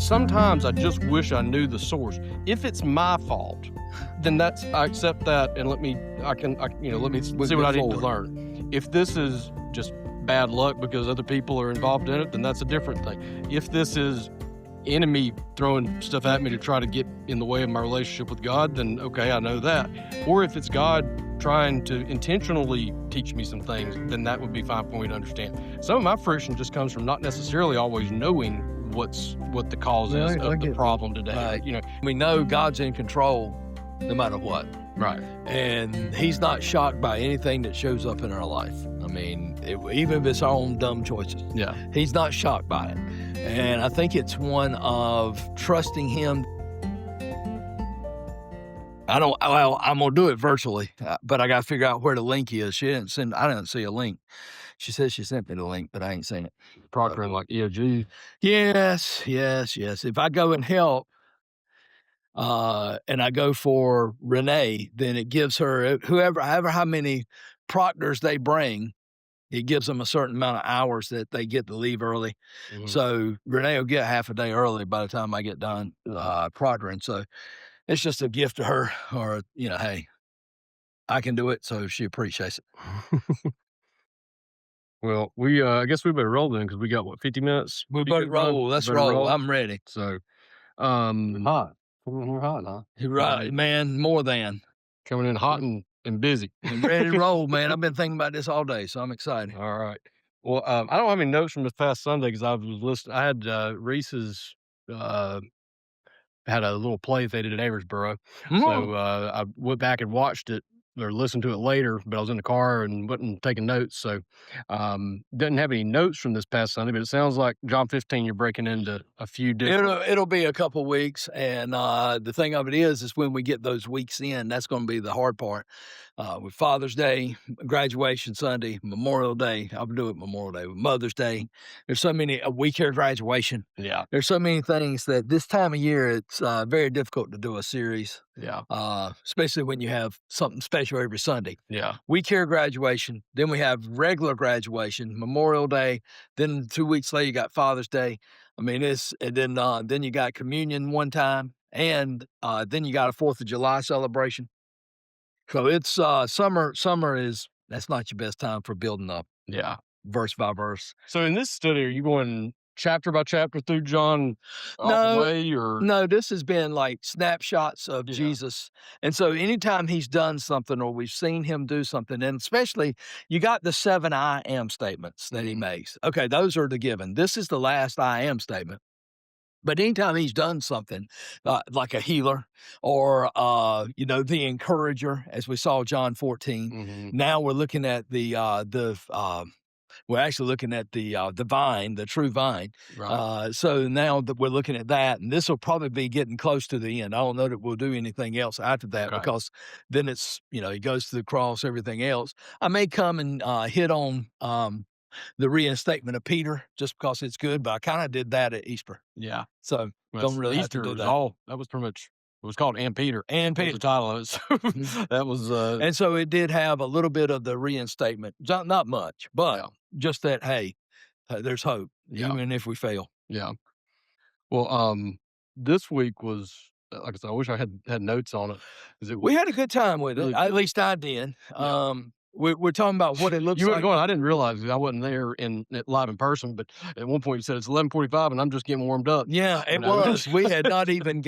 sometimes I just wish I knew the source. If it's my fault, then I accept that, and let me see what I need to learn. If this is just bad luck because other people are involved in it, then that's a different thing. If this is enemy throwing stuff at me to try to get in the way of my relationship with God, then okay, I know that. Or if it's God trying to intentionally teach me some things, then that would be fine for me to understand. Some of my friction just comes from not necessarily always knowing what the cause is of the problem today. We know God's in control no matter what. Right. And he's not shocked by anything that shows up in our life. I mean, even if it's our own dumb choices. Yeah. He's not shocked by it. And I think it's one of trusting him. I'm going to do it virtually, but I got to figure out where the link is. I didn't see a link. She said she sent me the link, but I ain't seen it. Proctor like EOG. Yes. If I go and help, and I go for Renee, then it gives her however how many proctors they bring, it gives them a certain amount of hours that they get to leave early. Mm-hmm. So Renee will get half a day early by the time I get done proctoring. So it's just a gift to her, or hey, I can do it, so she appreciates it. Well, I guess we better roll then, because we got 50 minutes. We better roll. Let's roll. I'm ready. So, hot. We're hot, huh? Right, man. More than coming in hot and busy. And ready to roll, man. I've been thinking about this all day, so I'm excited. All right. Well, I don't have any notes from this past Sunday because I was listening. I had Reese's had a little play that they did at Aversboro. So I went back and watched it or listened to it later, but I was in the car and wasn't taking notes. So didn't have any notes from this past Sunday, but it sounds like John 15, you're breaking into a few different. It'll be a couple weeks. And the thing of it is when we get those weeks in, that's going to be the hard part. With Father's Day, graduation Sunday, Memorial Day, I'll do it Memorial Day, Mother's Day. There's so many, a week here graduation. Yeah. There's so many things that this time of year, it's very difficult to do a series. Yeah. Especially when you have something special every Sunday. Yeah. Week here graduation, then we have regular graduation, Memorial Day, then 2 weeks later you got Father's Day. I mean, then you got communion one time, and then you got a 4th of July celebration. So it's summer that's not your best time for building up. Yeah. Verse by verse. So in this study, are you going chapter by chapter through John all the way, or? No, this has been like snapshots of Jesus. And so anytime he's done something or we've seen him do something, and especially you got the 7 I am statements that he makes. Okay, those are the given. This is the last I am statement. But anytime he's done something like a healer or, the encourager, as we saw John 14, now we're looking at we're actually looking at the vine, the true vine. Right. So now that we're looking at that, and this will probably be getting close to the end. I don't know that we'll do anything else after that because then it's, he goes to the cross, everything else. I may come and hit on the reinstatement of Peter just because it's good, but I kind of did that at Easter. Yeah. So don't really Easter have to do was that. that was pretty much, it was called And Peter. And Peter. The title of it. So that was. And so it did have a little bit of the reinstatement. Not much, but just that, hey, there's hope, even if we fail. Yeah. Well, this week was, like I said, I wish I had notes on it. We had a good time with it. At least I did. Yeah. We're talking about what it looks you like. weren't going. I didn't realize I wasn't there live in person, but at one point you said it's 11:45 and I'm just getting warmed up. Yeah, it was. We had not even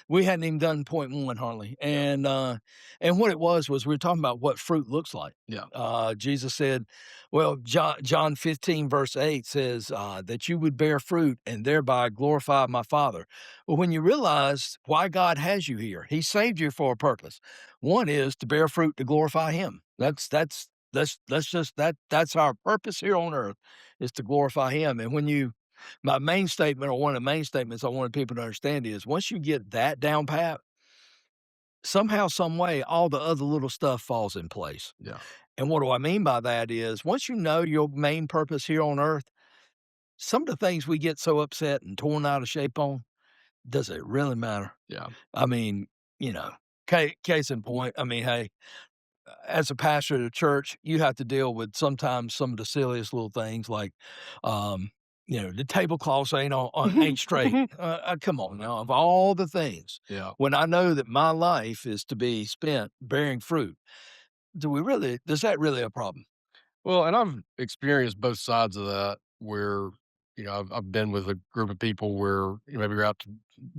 we hadn't even done point one hardly. And what it was we were talking about what fruit looks like. Yeah. Jesus said, well, John 15 verse 8 says that you would bear fruit and thereby glorify my Father. Well, when you realize why God has you here, he saved you for a purpose. One is to bear fruit to glorify him. That's our purpose here on earth, is to glorify him. And my main statement, or one of the main statements I wanted people to understand is once you get that down pat, somehow, some way, all the other little stuff falls in place. Yeah. And what do I mean by that is once you know your main purpose here on earth, some of the things we get so upset and torn out of shape on, does it really matter? Yeah. I mean, case in point, I mean, hey, as a pastor at a church, you have to deal with sometimes some of the silliest little things like The tablecloths ain't straight. Come on now, of all the things, Yeah. when I know that my life is to be spent bearing fruit, is that really a problem? Well, and I've experienced both sides of that where, I've been with a group of people where maybe you're out to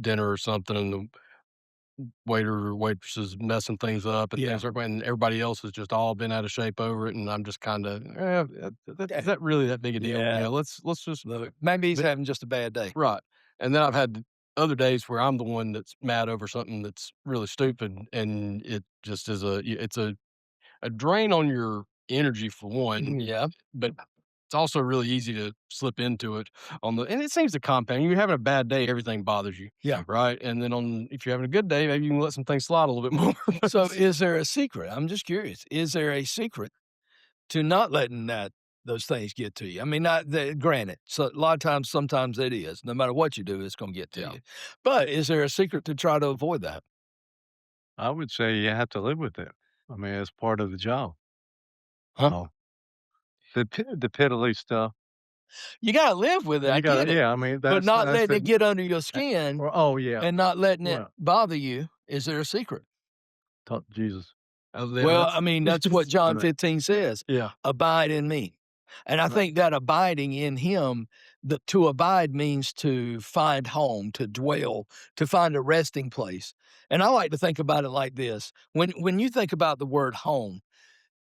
dinner or something and the waiter or waitress is messing things up and Yeah. and everybody else has just all been out of shape over it. And I'm just kind of, is Eh, that really that big a deal? yeah, Let's just, look, maybe he's but, having just a bad day. right. And then I've had other days where I'm the one that's mad over something that's really stupid. And it just is it's a drain on your energy for one, Yeah, but it's also really easy to slip into it and it seems to compound. You're having a bad day, everything bothers you, yeah. right? And then if you're having a good day, maybe you can let some things slide a little bit more. So is there a secret? I'm just curious. Is there a secret to not letting those things get to you? I mean, not that granted, so a lot of times, sometimes it is. No matter what you do, it's gonna get to Yeah. you. But is there a secret to try to avoid that? I would say you have to live with it. I mean, it's part of the job. Huh? Oh, the piddly stuff. You gotta live with it, I You get gotta, it. yeah, I mean, But not that's letting it. it get under your Uh, skin or oh, yeah. and not letting it Well, bother you, is there a secret? talk Jesus. Yeah, Well, I mean, that's what John Right. 15 says, yeah, "Abide in me." And I right. think that abiding in him, to abide means to find home, to dwell, to find a resting place. And I like to think about it like this. When you think about the word home,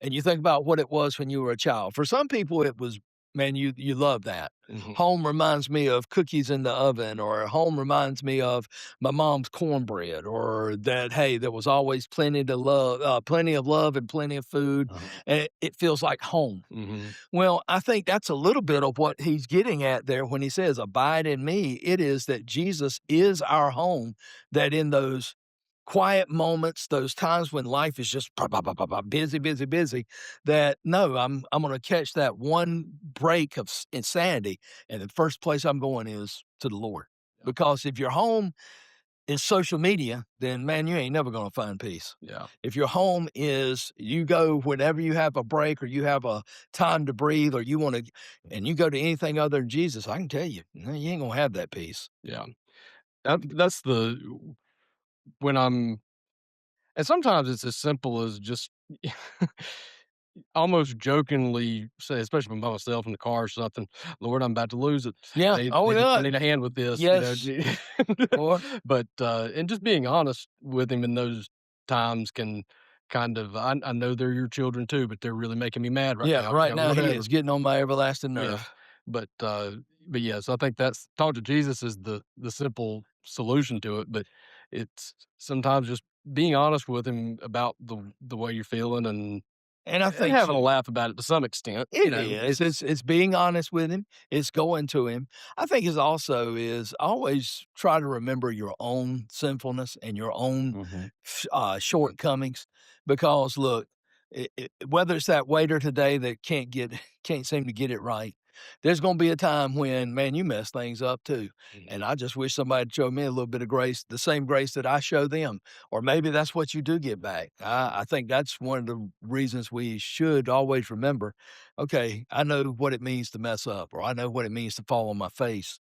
and you think about what it was when you were a child. For some people, it was, man, you love that. Hmm. Home reminds me of cookies in the oven, or home reminds me of my mom's cornbread, or that hey, there was always plenty of love and plenty of food, Uh-huh. and it feels like home. Hmm. Well, I think that's a little bit of what he's getting at there when he says, "Abide in me." It is that Jesus is our home. That in those quiet moments, those times when life is just busy, busy, busy, that no, I'm gonna catch that one break of insanity, and the first place I'm going is to the Lord. Because if your home is social media, then man, you ain't never gonna find peace. Yeah. If your home is you go whenever you have a break or you have a time to breathe or you want to and you go to anything other than Jesus, I can tell you, no, you ain't gonna have that peace. Yeah. That's when I'm, and sometimes it's as simple as just almost jokingly say, especially by myself in the car or something, "Lord, I'm about to lose it. Yeah. Oh I yeah. need a hand with this," Yes. Or But, and just being honest with him in those times can kind of I know they're your children too, but they're really making me mad right yeah, now, right now he whatever. is getting on my everlasting Yeah. nerve. But, yes, I think that's talk to Jesus is the simple solution to it, but it's sometimes just being honest with him about the way you're feeling And I and think having a too laugh about it to some extent, it is. it's It's being honest with him. It's going to him. I think it's also is always try to remember your own sinfulness and your own Mhm. shortcomings. Because look, whether it's that waiter today that can't seem to get it right, there's going to be a time when man you mess things up too. And Mhm. I just wish somebody would show me a little bit of grace, the same grace that I show them. Or maybe that's what you do get back. I think that's one of the reasons we should always remember, okay, I know what it means to mess up, or I know what it means to fall on my face.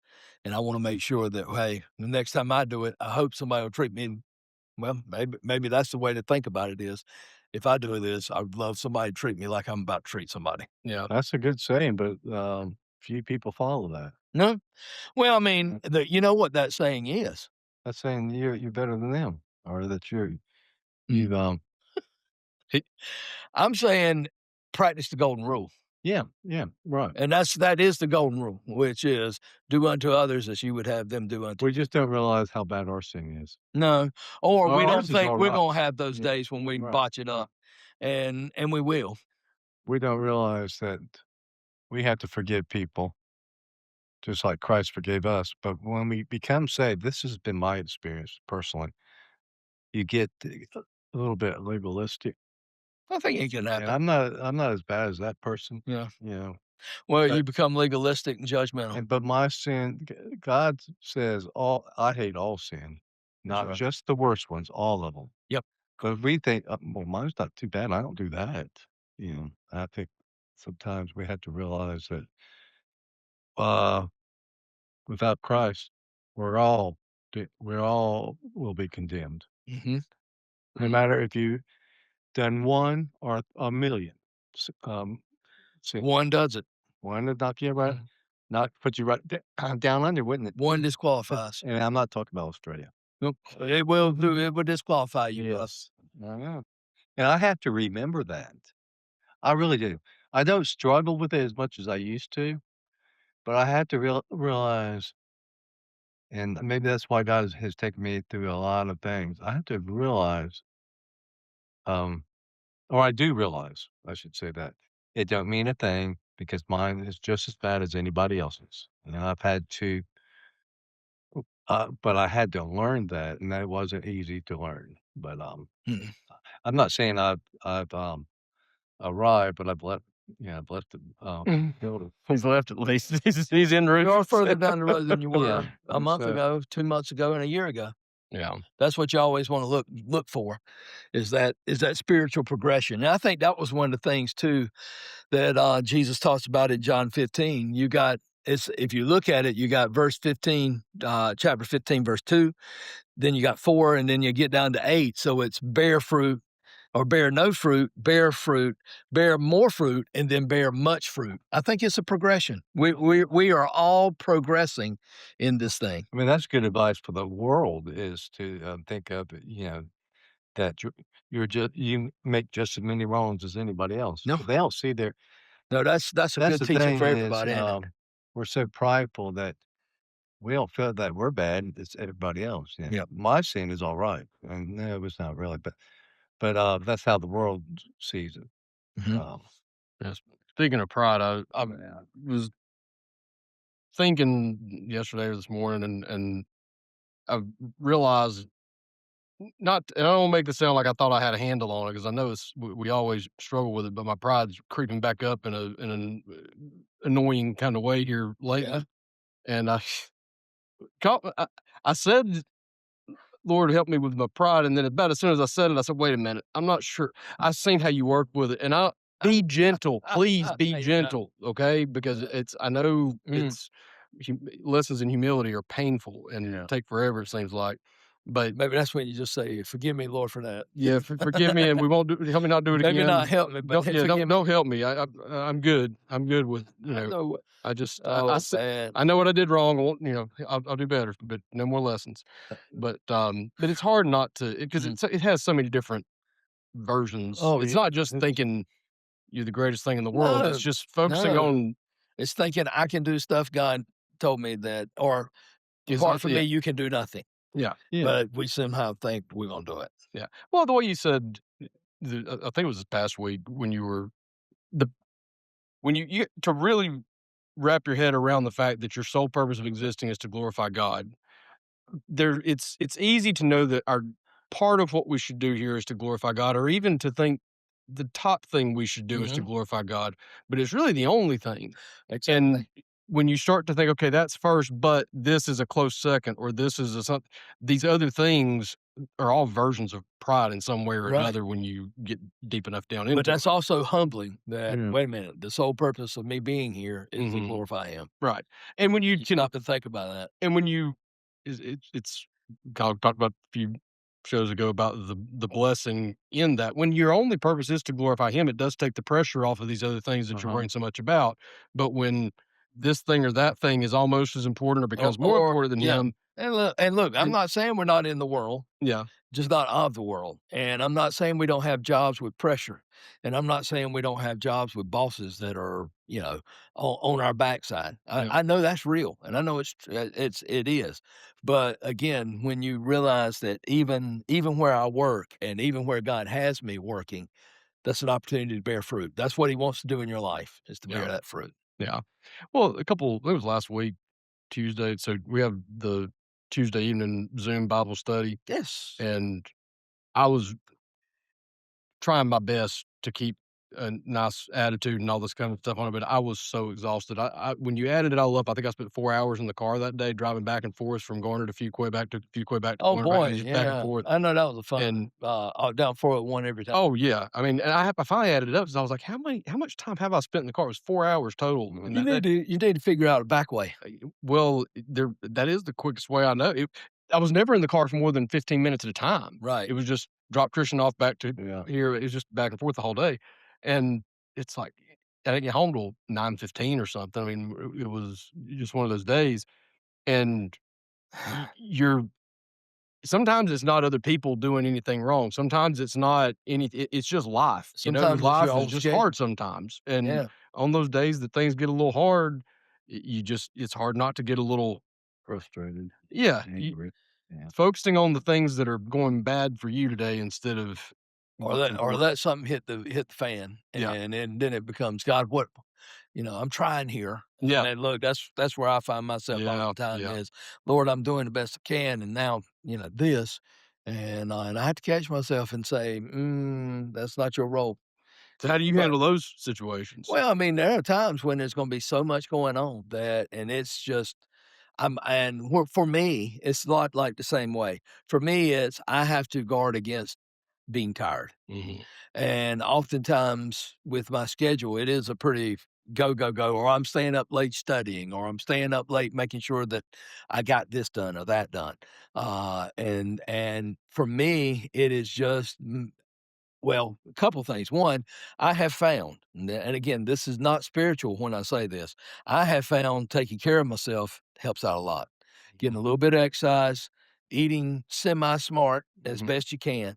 And I want to make sure that, hey, the next time I do it, I hope somebody will treat me well. Maybe that's the way to think about it is if I do this, I would love somebody to treat me like I'm about to treat somebody. Yeah. That's a good saying, but, few people follow that. No? Well, I mean, Mm. you know what that saying is. That's saying you're better than them or that Mm. you, He I'm saying practice the golden rule. yeah, yeah, right. And that is the golden rule, which is do unto others as you would have them do unto We you. just don't realize how bad our sin is. No, or we don't Ours is think we're alright. gonna have those Yeah, days when we right. botch it up, and we will. We don't realize that we have to forgive people just like Christ forgave us, but when we become saved, this has been my experience personally, you get a little bit legalistic, I think it can and happen. I'm not as bad as that person, Yeah. you know, Well, but you become legalistic and judgmental. but my sin, God says all I hate all sin, That's not right. just the worst ones, all of them. Yep. But we think, well, mine's not too bad. I don't do that. I think sometimes we have to realize that, without Christ, we're all we all will be condemned. Mhm. No matter if you done 1 or a million. See, One does it. 1 to knock you right, Mhm. not put you right down under, wouldn't it? One disqualifies. And I'm not talking about Australia. Nope. It will disqualify you, brother. Yes. I know. And I have to remember that. I really do. I don't struggle with it as much as I used to, but I had to realize, and maybe that's why God has taken me through a lot of things. I have to realize, um, or I do realize, I should say that it don't mean a thing because mine is just as bad as anybody else's. And I've had to, but I had to learn that, and that wasn't easy to learn. But Mm. I'm not saying I've arrived, but I've left the building. He's left at least. He's en You're route. further down the road than you Yeah, were a month ago, 2 months ago, and a year ago. Yeah. That's what you always wanna look for, is that spiritual progression, and I think that was one of the things too that, Jesus talks about in John 15. You got it's if you look at it, you got verse 15, chapter 15, verse 2, then you got 4, and then you get down to 8, so it's bear fruit or bear no fruit, bear more fruit, and then bear much fruit. I think it's a progression. We are all progressing in this thing. I mean, that's good advice for the world is to, think of, that you make just as many wrongs as anybody else. No, But they don't see their no, that's a that's good the teaching thing for is, everybody, ain't it? we're so prideful that we don't feel that we're bad, it's everybody else, Yep. My sin is alright, and no, it's not really, but that's how the world sees it. Mhm. Um, Yes. Speaking of pride, I was thinking yesterday or this morning, and I realized not. And I don't make this sound like I thought I had a handle on it because I know we always struggle with it, but my pride's creeping back up in an annoying kind of way here lately. Yeah. And I said, "Lord, help me with my pride," and then about as soon as I said it, I said, "Wait a minute, I'm not sure. I've seen how you work with it, and I be gentle, please be There you go. gentle, okay? Because I know Mm. lessons in humility are painful and yeah. take forever. It seems like, but Maybe that's when you just say, "Forgive me, Lord, for that." yeah, forgive me, and we won't do. Help me not do it Maybe not again. help me, but Don't yeah, forgive me. don't help me. I'm good. I'm good with I know. I just Oh, man. I know what I did wrong. I won't, I'll do better, but no more lessons. But it's hard not to because Mhm. it has so many different versions. Oh, It's yeah. not just thinking you're the greatest thing in the world. It's No, just focusing no. on It's thinking I can do stuff God told me that or is apart from yeah me, you can do nothing. yeah Yeah. But we somehow think we're gonna do it. yeah. Well, the way you said, I think it was this past week when you were the when you to really wrap your head around the fact that your sole purpose of existing is to glorify God. It's easy to know that our part of what we should do here is to glorify God, or even to think the top thing we should do is to Mhm. glorify God, but it's really the only thing. And Exactly. when you start to think, okay, that's first, but this is a close second, or this is a something, these other things are all versions of pride in some way or Right. another when you get deep enough down But into that's also humbling that, Yeah. wait a minute, the sole purpose of me being here it. is to glorify him. Right. And when you You can stop and think about that. And when you it's kind of talked about a few shows ago about the blessing in that. When your only purpose is to glorify Him, it does take the pressure off of these other things that you're Uh-huh. worrying so much about. But when this thing or that thing is almost as important or becomes more Or important than yeah. Him, And look, I'm then not saying we're not in the world. yeah, Just not of the world. And I'm not saying we don't have jobs with pressure. And I'm not saying we don't have jobs with bosses that are, on our backside. I, yeah, I know that's real, and I know it is. But again, when you realize that even where I work and even where God has me working, that's an opportunity to bear fruit. That's what He wants to do in your life is to bear yeah, that fruit. yeah. Well, it was last week, Tuesday. So we have the Tuesday evening Zoom Bible study, Yes. and I was trying my best to keep a nice attitude and all this kind of stuff on it, but I was so exhausted. When you added it all up, I think I spent 4 hours in the car that day driving back and forth from Garner to Fuquay, back to Fuquay, back to Oh, Garner, back, boy, and just back and yeah. forth. I know that was a fun And down 401 every time. oh, yeah. I mean, and I finally added it up because I was like, how much time have I spent in the car? It was 4 hours total in You that day. need to figure out a back way. Well, that is the quickest way I know. I was never in the car for more than 15 minutes at a time. Right. It was just drop Christian off back to Yeah. here. It was just back and forth the whole day. And it's like, I didn't get home till 9:15 or something. I mean, it was just one of those days. And you're sometimes it's not other people doing anything wrong. Sometimes it's not it's just life. Sometimes it's your life is old just schedule. hard sometimes. And Yeah. on those days that things get a little hard, it's hard not to get a little Frustrated, yeah, angry. Yeah. focusing on the things that are going bad for you today instead of Or what's important. let something hit the fan, Yeah. and then it becomes, God, what, I'm trying here. Yeah. And look, that's where I find myself all Yeah, the time yeah. is, Lord, I'm doing the best I can, and now this, and I have to catch myself and say, that's not your role. So how do you But handle those situations? well, I mean, there are times when there's going to be so much going on and it's just for me, it's not like the same way. For me, it's I have to guard against being tired. Mhm. And oftentimes with my schedule, it is a pretty go, go, go, or I'm staying up late studying, or I'm staying up late making sure that I got this done or that done. And for me, it is just, well, a couple things. One, I have found, and again, this is not spiritual when I say this, I have found taking care of myself helps out a lot. Getting a little bit of exercise, eating semi-smart as Mhm. best you can,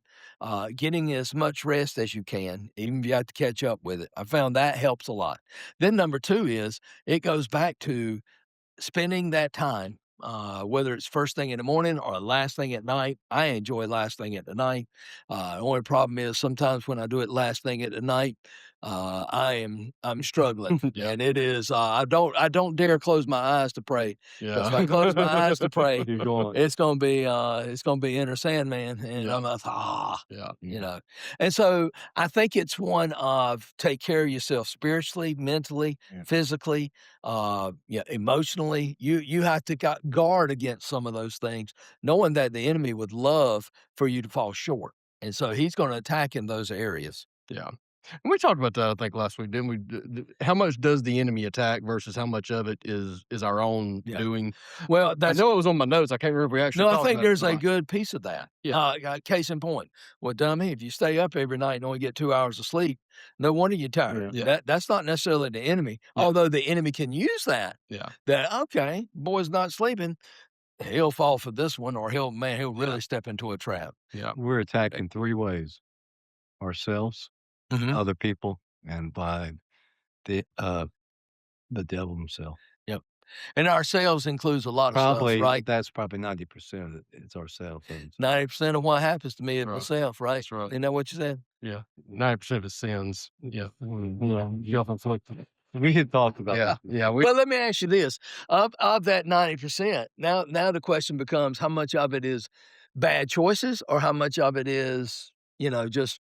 getting as much rest as you can, even if you have to catch up with it. I found that helps a lot. Then number two is it goes back to spending that time, whether it's first thing in the morning or last thing at night. I enjoy last thing at the night. The only problem is sometimes when I do it last thing at the night, I'm struggling, Yeah. and it is I don't dare close my eyes to pray, because if I close my eyes to pray, You're going. it's gonna be Enter Sandman, and Yeah. I'm like, Yeah. And so I think it's one of take care of yourself spiritually, mentally, Yeah. physically, emotionally. You have to guard against some of those things, knowing that the enemy would love for you to fall short, and so he's going to attack in those areas. Yeah. And we talked about that, I think, last week, didn't we? How much does the enemy attack versus how much of it is our own Yeah. doing? Well, I that's know it was on my notes. I can't remember if we actually no. I talked think about there's it or a not. good piece of that. Yeah. Case in point. Well, dummy, if you stay up every night and only get 2 hours of sleep, no wonder you're tired. Yeah. That's not necessarily the enemy, Yeah. although the enemy can use that. Yeah. That okay, boy's not sleeping. He'll fall for this one, or he'll really step into a trap. Yeah. We're attacked in 3 ways: ourselves, Mhm. other people, and by the devil himself. Yep. And ourselves includes a lot of stuff, Probably right? that's probably 90% of it, it's ourselves. 90% of what happens to me is Right. myself, right? That's right. Isn't that what you said? Yeah. 90% of his sins. Yeah. We had talked about Yeah. this. Yeah. Well, let me ask you this: of that 90%, now the question becomes how much of it is bad choices, or how much of it is just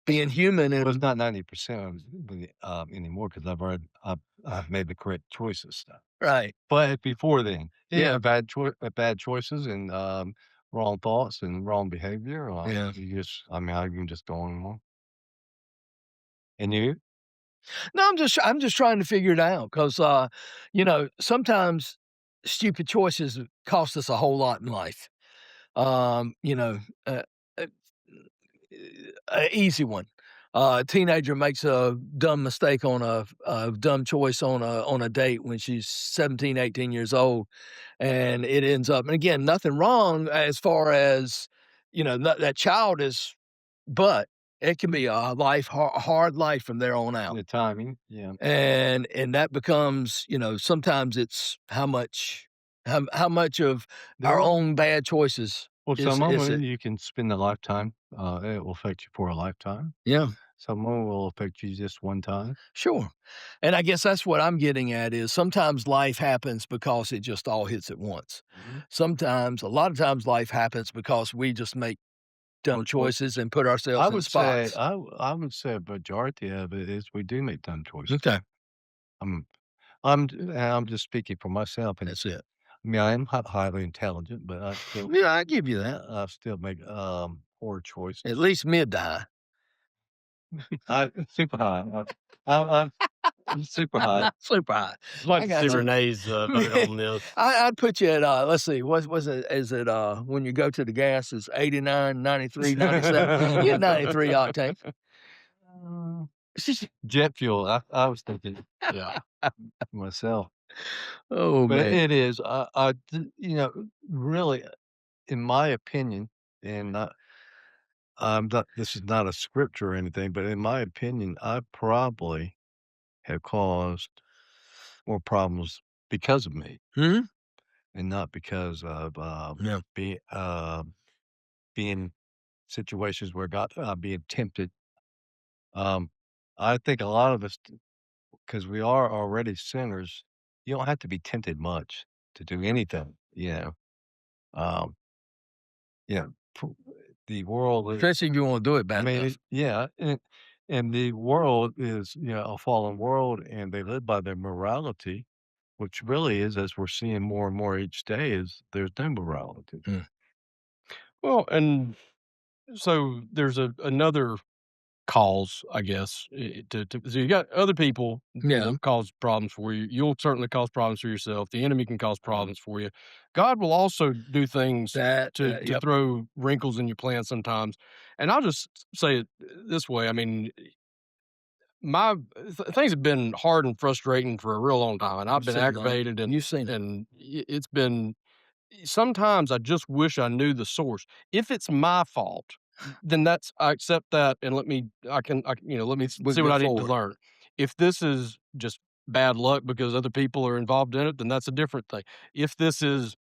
being human Well, and it's not 90% anymore because I've made the correct choices now. right? But before then, Yeah. bad choices and, wrong thoughts and wrong behavior, Yeah. I can just go on and on. And you? No, I'm just trying to figure it out because sometimes stupid choices cost us a whole lot in life. Um, you know, uh, uh, a easy one. A teenager makes a dumb mistake on a dumb choice on a date when she's 17, 18 years old, and it ends up. And again, nothing wrong as far as that child is, but it can be a hard life from there on out. The timing, yeah. And that becomes, sometimes it's how much of our There own bad choices Well, is some of is them it. you can spend a lifetime, it will affect you for a lifetime. Yeah, Some of 'em will affect you just one time. sure. And I guess that's what I'm getting at is sometimes life happens because it just all hits at once. Mhm. A lot of times life happens because we just make dumb Well, choices and put I ourselves in would say spots. I would say a majority of it is we do make dumb choices. Okay, I'm and I'm just speaking for myself, and that's it. I mean, I am highly intelligent, but Yeah, I give you that. I still make, poor At choices. least mid to high. I super high. I'm I'm super high. Not super high. I'd like I to see got you. Renee's vote on this. I'd put you at, let's see, what was it? Is it, when you go to the gas, it's 89, 93, 97? You get 93 octane. Uh, Jet fuel, I was thinking Yeah. myself. Oh, But man. it is, really, in my opinion, and I'm not this is not a scripture or anything, but in my opinion, I probably have caused more problems because of me Mhm. and not because of, Yeah. be being situations where God being tempted. Um, I think a lot of us, because we are already sinners, you don't have to be tempted much to do anything, you know? Um, yeah, p the world is Especially if you wanna do it I bad mean, enough. yeah, and the world is, a fallen world, and they live by their morality, which really is, as we're seeing more and more each day, is there's no morality. Mm. Well, and so there's another cause, I guess, so you got other people, Yeah, cause problems for you. You'll certainly cause problems for yourself. The enemy can cause problems for you. God will also do things to yep. throw wrinkles in your plan sometimes. And I'll just say it this way. I mean, things have been hard and frustrating for a real long time, and I've You've been seen that. aggravated You've seen it. and it's been sometimes I just wish I knew the source. If it's my fault, then that's I accept that and let me We see what go I need to forward. learn. If this is just bad luck because other people are involved in it, then that's a different thing. If this is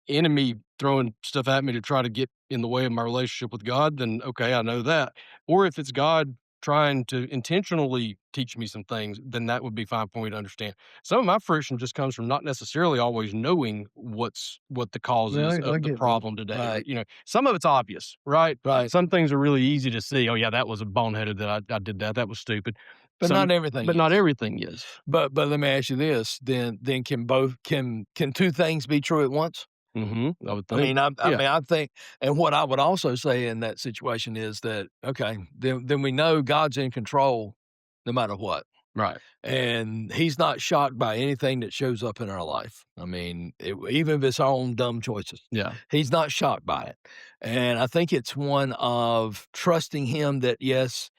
enemy throwing stuff at me to try to get in the way of my relationship with God, then okay, I know that. Or if it's God trying to intentionally teach me some things, then that would be fine for me to understand. Some of my friction just comes from not necessarily always knowing what the cause Yeah, is I of the get that. problem today. Or, Right, some of it's obvious, right? right. Some things are really easy to see. Oh yeah, that was a boneheaded that I did that. That was stupid. But not everything But not is. everything is. But let me ask you this, then can 2 things be true at once? I would I think. mean, Yeah. I think and what I would also say in that situation is that, okay, then we know God's in control no matter what. Right. And he's not shocked by anything that shows up in our life. I mean, even if it's our own dumb choices, Yeah. he's not shocked by it. And I think it's one of trusting him that yes,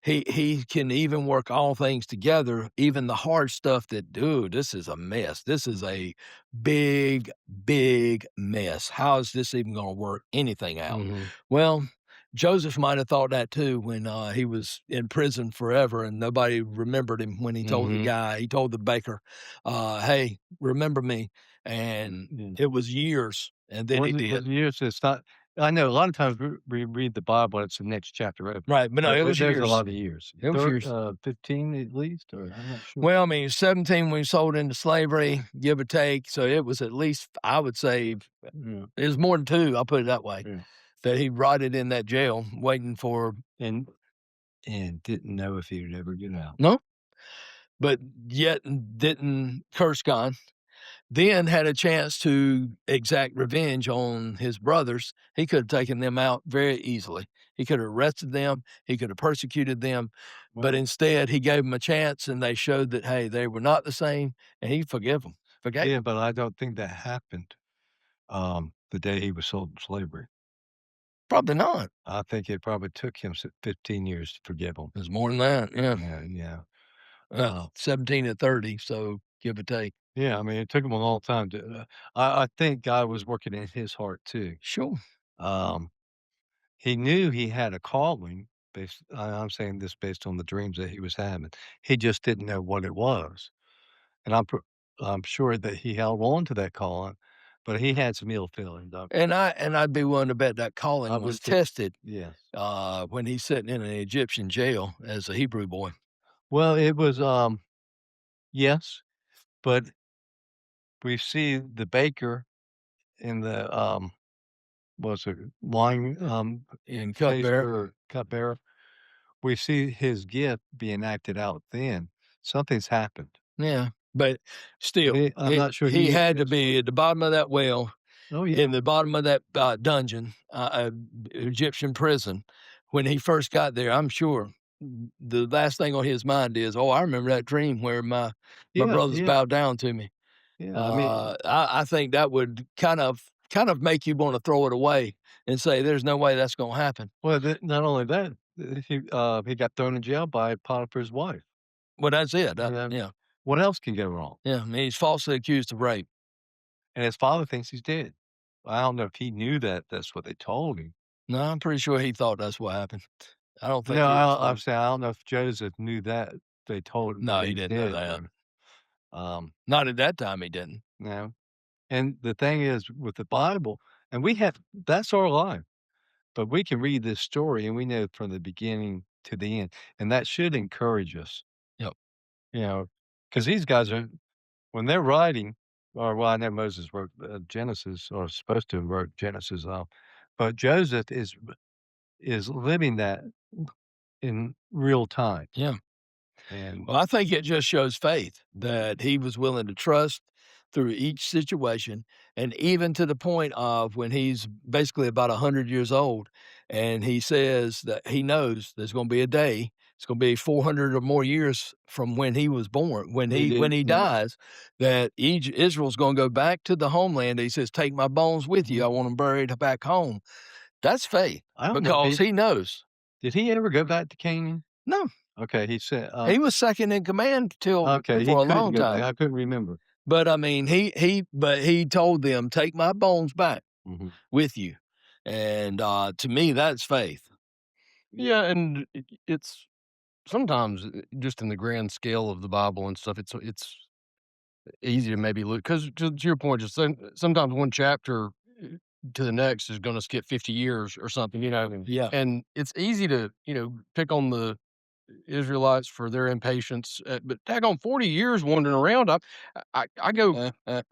he can even work all things together, even the hard stuff that, dude, this is a mess. This is a big, big mess. How is this even going to work anything out? Mhm. Well, Joseph might have thought that too when he was in prison forever and nobody remembered him when Mhm. he told the baker, hey, remember me. And Yeah. it was years. And then he Was did. it years? It's not I know a lot of times we read the Bible, it's the next chapter over, Right. But no, it but was there's a years. lot of years. It was years. 15 at least, or I'm not sure. Well, I mean, 17 when he sold into slavery, give or take. So it was at least, I would say, Yeah, it was more than two. I'll put it that way. yeah. That he rotted in that jail, waiting for And didn't know if he would ever get out. no, but yet didn't curse God. Then had a chance to exact revenge on his brothers. He could have taken them out very easily. He could have arrested them. He could have persecuted them, but Well, instead he gave them a chance, and they showed that hey, they were not the same, and he forgave them. Forgave yeah, them. but I don't think that happened, the day he was sold in slavery. Probably not. I think it probably took him 15 years to forgive him. It was more than that. Yeah. Yeah, yeah. 17 to 30, so give or take. Yeah, I mean, it took him a long time to, I think God was working in his heart too. Sure. Um, he knew he had a calling I'm saying this based on the dreams that he was having. He just didn't know what it was. And I'm sure that he held on to that calling, but he had some ill feelings. And I'd be willing to bet that I calling was would think tested yes. when he's sitting in an Egyptian jail as a Hebrew boy. Well, it was, yes, but we see the baker in the, was it wine, in taster cupbearer. or cupbearer, we see his gift being acted out then. Something's happened. Yeah, but still, I'm not sure he he had to is what be at the bottom of that well, oh, yeah. in the bottom of that, dungeon, Egyptian prison, when he first got there, I'm sure the last thing on his mind is, "Oh, I remember that dream where my Yeah, brothers yeah, bowed down to me." yeah, I mean I think that would kind of make you wanna throw it away and say, "There's no way that's gonna happen." well, not only that, he got thrown in jail by Potiphar's wife. Well, that's it, You know, yeah, what else can go wrong? yeah, I mean, he's falsely accused of rape. And his father thinks he's dead. I don't know if he knew that that's what they told him. No, I'm pretty sure he thought that's what happened. I don't think No, he was I'm told. saying I don't know if Joseph knew that they told him No, that he he's didn't know dead that. or, Not at that time, he didn't. no. And the thing is with the Bible, and we have that's our life, but we can read this story and we know from the beginning to the end, and that should encourage us, Yep. you know, because these guys are when they're writing, or well, I know Moses wrote Genesis or supposed to have wrote Genesis, but Joseph is living that in real time, Yeah. and Well, I think it just shows faith that he was willing to trust through each situation, and even to the point of when he's basically about 100 years old, and he says that he knows there's gonna be a day, it's gonna be 400 or more years from when he was born, he when did, he yeah, dies, that Israel's gonna go back to the homeland. He says, "Take my bones with you. mhm. I want them buried back home." That's faith I don't know if because he knows. did he ever go back to Canaan? No, Okay, he said, he was second in command till okay, he for a couldn't long go back, time. I couldn't remember. But I mean, he told them, "Take my bones back Mhm. with you." And, to me, that's faith. Yeah, and it's sometimes just in the grand scale of the Bible and stuff, it's easy to maybe look because to your point, just sometimes one chapter to the next is going to skip 50 years or something, Yeah. and it's easy to pick on the Israelites for their impatience, but on 40 years wandering around, I go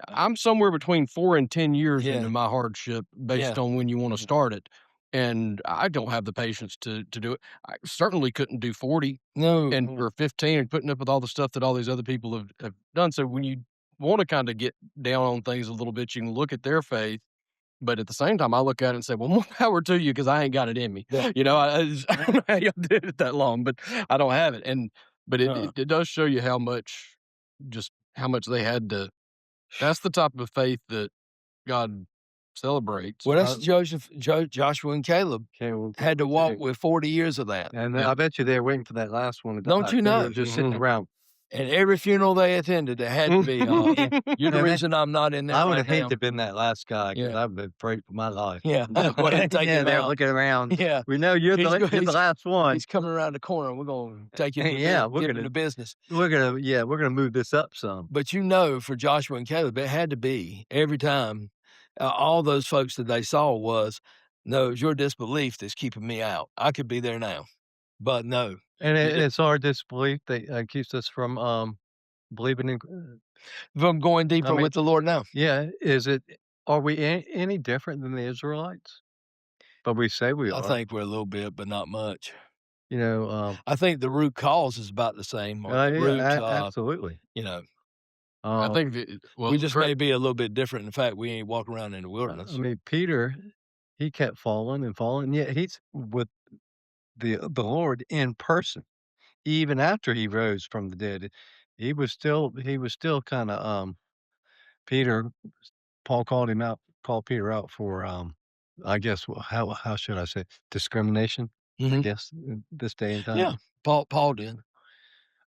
I'm somewhere between 4 and 10 years Yeah, into my hardship based yeah. on when you wanna Mhm. start it, and I don't have the patience to do it. I certainly couldn't do 40 No, and or 15 and putting up with all the stuff that all these other people have done, so when you wanna kinda get down on things a little bit, you can look at their faith, but at the same time, I look at it and say, "Well, more power to you because I ain't got it in me." yeah, I don't know how y'all did it that long, but I don't have it, and but it uh, it it does show you how much they had to that's the type of faith that God celebrates. well, that's Joshua and Caleb Okay, well, had to walk okay, with 40 years of that. and Yep. I bet you they're waiting for that last one to Don't die. you They were know? just sitting Mhm. around. And every funeral they attended, it had to be, Yeah, "You're the and reason I'm not in there I would right have hated now." to have been that last guy because 'cause Yeah, I've been afraid for my life. yeah. Go ahead and take Yeah, him they're out. looking around. Yeah. "We know you're He's go you're the he's last one." he's coming around the corner, we're gonna take him to Yeah, give him the business. we're gonna move this up some. But for Joshua and Caleb, it had to be every time, all those folks that they saw was, "No, it's your disbelief that's keeping me out. I could be there now, but no." And You d it's our disbelief that, keeps us from, believing in From going I deeper mean, with the Lord now. yeah, are we any different than the Israelites? But we say we I are, think we're a little bit, but not much. you know, I think the root cause is about the same, or the yeah, root, absolutely. you know, I Uh, think we well, just may be a little bit different in the fact we ain't walking around in the I wilderness. mean, Peter, he kept falling and falling, yet he's with the Lord in person. Even after he rose from the dead, he was still kinda, Peter Paul called Peter out for, I guess, how should I say, discrimination, I Mhm. guess, in this day and time. Yeah, Paul did.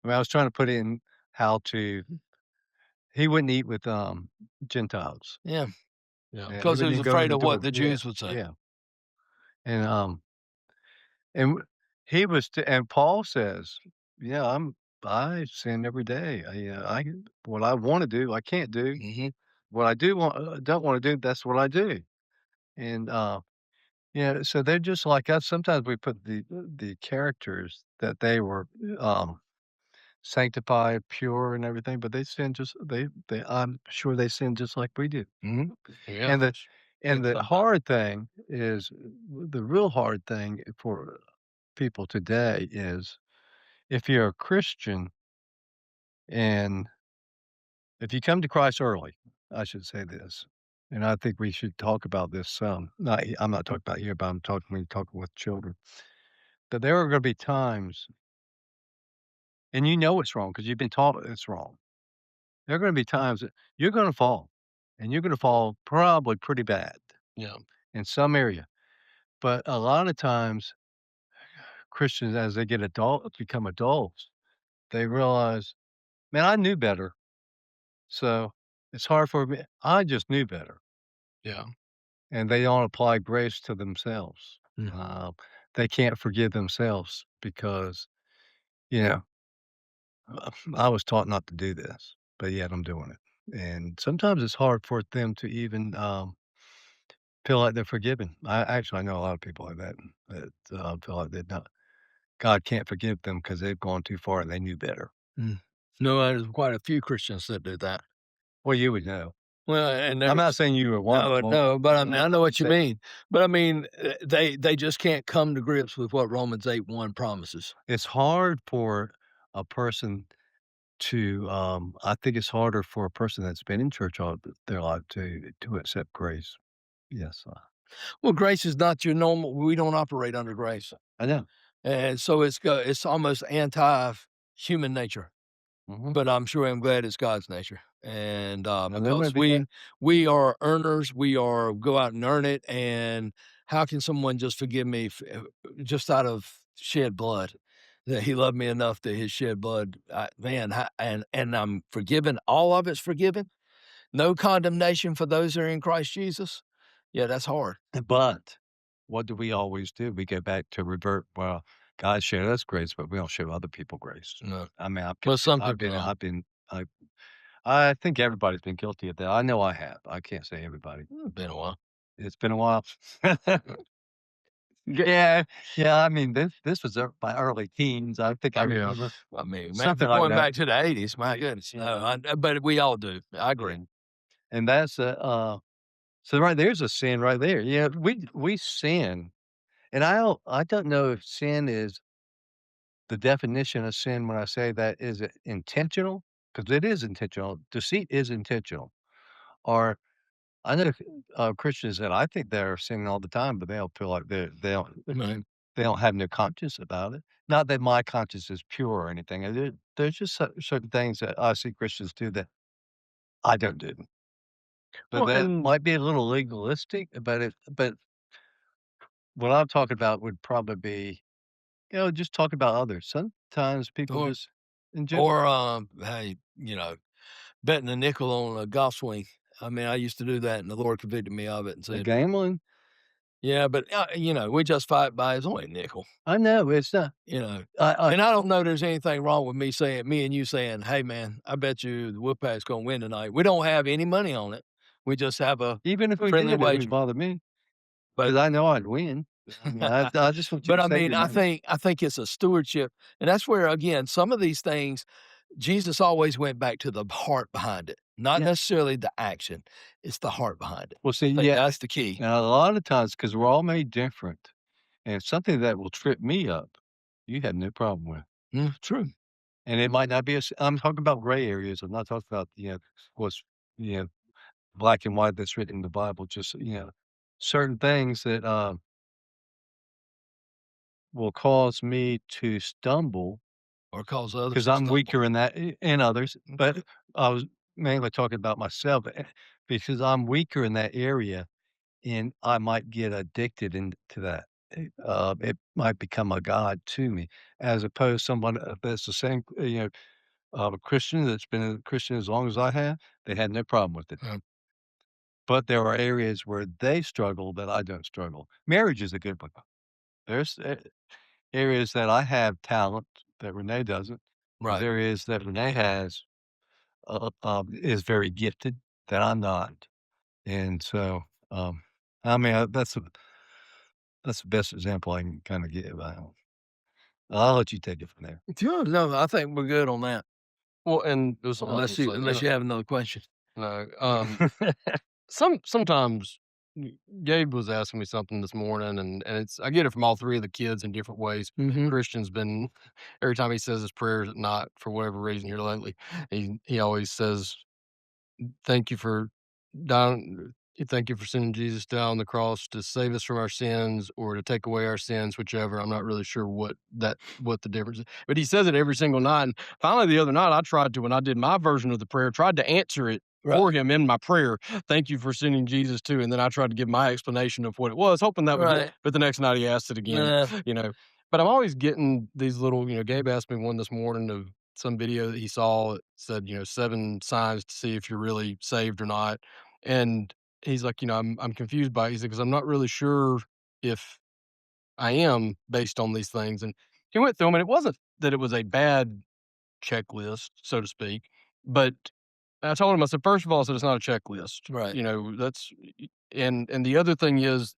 I mean, I was trying to put in how to he wouldn't eat with, Gentiles, Yeah, yeah. and he because he wouldn't was even go to afraid the of what door. the Yeah, Jews would say. yeah, and, and he was t and Paul says, "Yeah, I sin every day. I what I wanna do, I can't do. Mhm. What I do want don't wanna do, that's what I do." And, yeah, so they're just like us. Sometimes we put the characters that they were, um, sanctified, pure, and everything, but they sin just I'm sure they sin just like we do. Mhm. Yeah, And the And the hard thing is the real hard thing for people today is if you're a Christian and if you come to Christ early, I should say this, and I think we should talk about this some. Not, I'm not talking about here, but I'm talking when you're talking with children. That there are going to be times, and you know it's wrong because you've been taught it's wrong. There are going to be times that you're going to fall, and you're going to fall probably pretty bad Yeah. in some area. But a lot of times, Christians, as they get become adults, they realize, man, I knew better. So it's hard for me. I just knew better. Yeah. And they don't apply grace to themselves. Mm. They can't forgive themselves because, you know, I was taught not to do this, but yet I'm doing it. And sometimes it's hard for them to even feel like they're forgiven. I know a lot of people like that feel like they're not. God can't forgive them because they've gone too far and they knew better. Mm. No, there's quite a few Christians that do that. Well, you would know. Well, and I'm not there's saying you were one of them. no, but I mean, I know what you Say- mean. But I mean, they just can't come to grips with what Romans 8:1 promises. It's hard for a person to, I think it's harder for a person that's been in church all their life to accept grace. Yes, Well, grace is not your normal. We don't operate under grace, I know. and so it's almost anti-human nature. Mhm. But I'm glad it's God's nature, and And there may because be that we are earners, we are go out and earn it, and how can someone just forgive me just out of shed blood? That He loved me enough that His shed blood, man, and I'm forgiven. All of it's forgiven. No condemnation for those that are in Christ Jesus. Yeah, that's hard. but what do we always do? We go back to revert, well, God showed us grace, but we don't show other people grace. No, I mean, well, some I've people been don't. I've been I think everybody's been guilty of that. I know I have. I can't say everybody. Been a while. It's been a while. Yeah, yeah, I mean, this was my early teens. I think I Yeah, remember I mean, maybe something like going that. back to the '80s. My goodness, Yeah. no, but we all do. I agree. Yeah. And that's so right there's a sin right there. Yeah, we sin. And I don't know if sin is the definition of sin when I say that is it intentional? Because it is intentional. Deceit is intentional. Or I know Christians that I think they're sinning all the time, but they don't feel like Right. they don't have no conscience about it. Not that my conscience is pure or anything. There's just certain things that I see Christians do that I don't do. But Well, that and might be a little legalistic, but what I'm talking about would probably be, just talk about others. Sometimes people Or just in general or hey, betting a nickel on a golf swing. I mean, I used to do that, and the Lord convicted me of it and the said, gambling. "Yeah, but we justify it by it's only a nickel." I know it's not. You know, I and I don't know there's anything wrong with me and you saying, "Hey, man, I bet you the Wolfpack's gonna win tonight." We don't have any money on it. We just have a even if we did, friendly it wouldn't wager. bother me But because I know I'd win. I mean, I just want you but to I save mean, your I money. think I think it's a stewardship, and that's where again some of these things Jesus always went back to the heart behind it, not Yeah. necessarily the action. It's the heart behind it. Well, see, I think yeah, that's the key. now a lot of times because we're all made different, and something that will trip me up, you have no problem with. True. And it might not be I'm talking about gray areas. I'm not talking about, what's, you know, black and white that's written in the Bible, just, certain things that, will cause me to stumble Or cause others because to 'cause I'm stumble. weaker in that in others, but I was mainly talking about myself, because I'm weaker in that area, and I might get addicted into that. It might become a god to me, as opposed to someone, that's the same, a Christian that's been a Christian as long as I have, they had no problem with it. Um, But there are areas where they struggle that I don't struggle. Marriage is a good one. There's areas that I have talent that Renee doesn't. There's right. areas that Renee has, is very gifted that I'm not. And so, I mean, that's the best example I can kinda give. I'll let you take it from there. Sure. No, I think we're good on that. well, and there's some Unless honestly, you have another question. no, sometimes Gabe was asking me something this morning, and it's I get it from all three of the kids in different ways. Mhm. Christian's been every time he says his prayers at night for whatever reason here lately, he always says, "Thank you for dying. Thank you for sending Jesus down on the cross to save us from our sins or to take away our sins, whichever." I'm not really sure what the difference is, but he says it every single night. And finally, the other night, I tried to when I did my version of the prayer, tried to answer it for Right. him in my prayer. Thank you for sending Jesus too, and then I tried to give my explanation of what it was, hoping that would get. Right. But the next night, he asked it again. Nah. You know, but I'm always getting these little. Gabe asked me one this morning of some video that he saw that said, 7 signs to see if you're really saved or not. And he's like, I'm confused by it. He's like, because I'm not really sure if I am based on these things. And he went through them, and it wasn't that it was a bad checklist, so to speak. But I told him, I said, first of all, I said, it's not a checklist. Right. That's, and the other thing is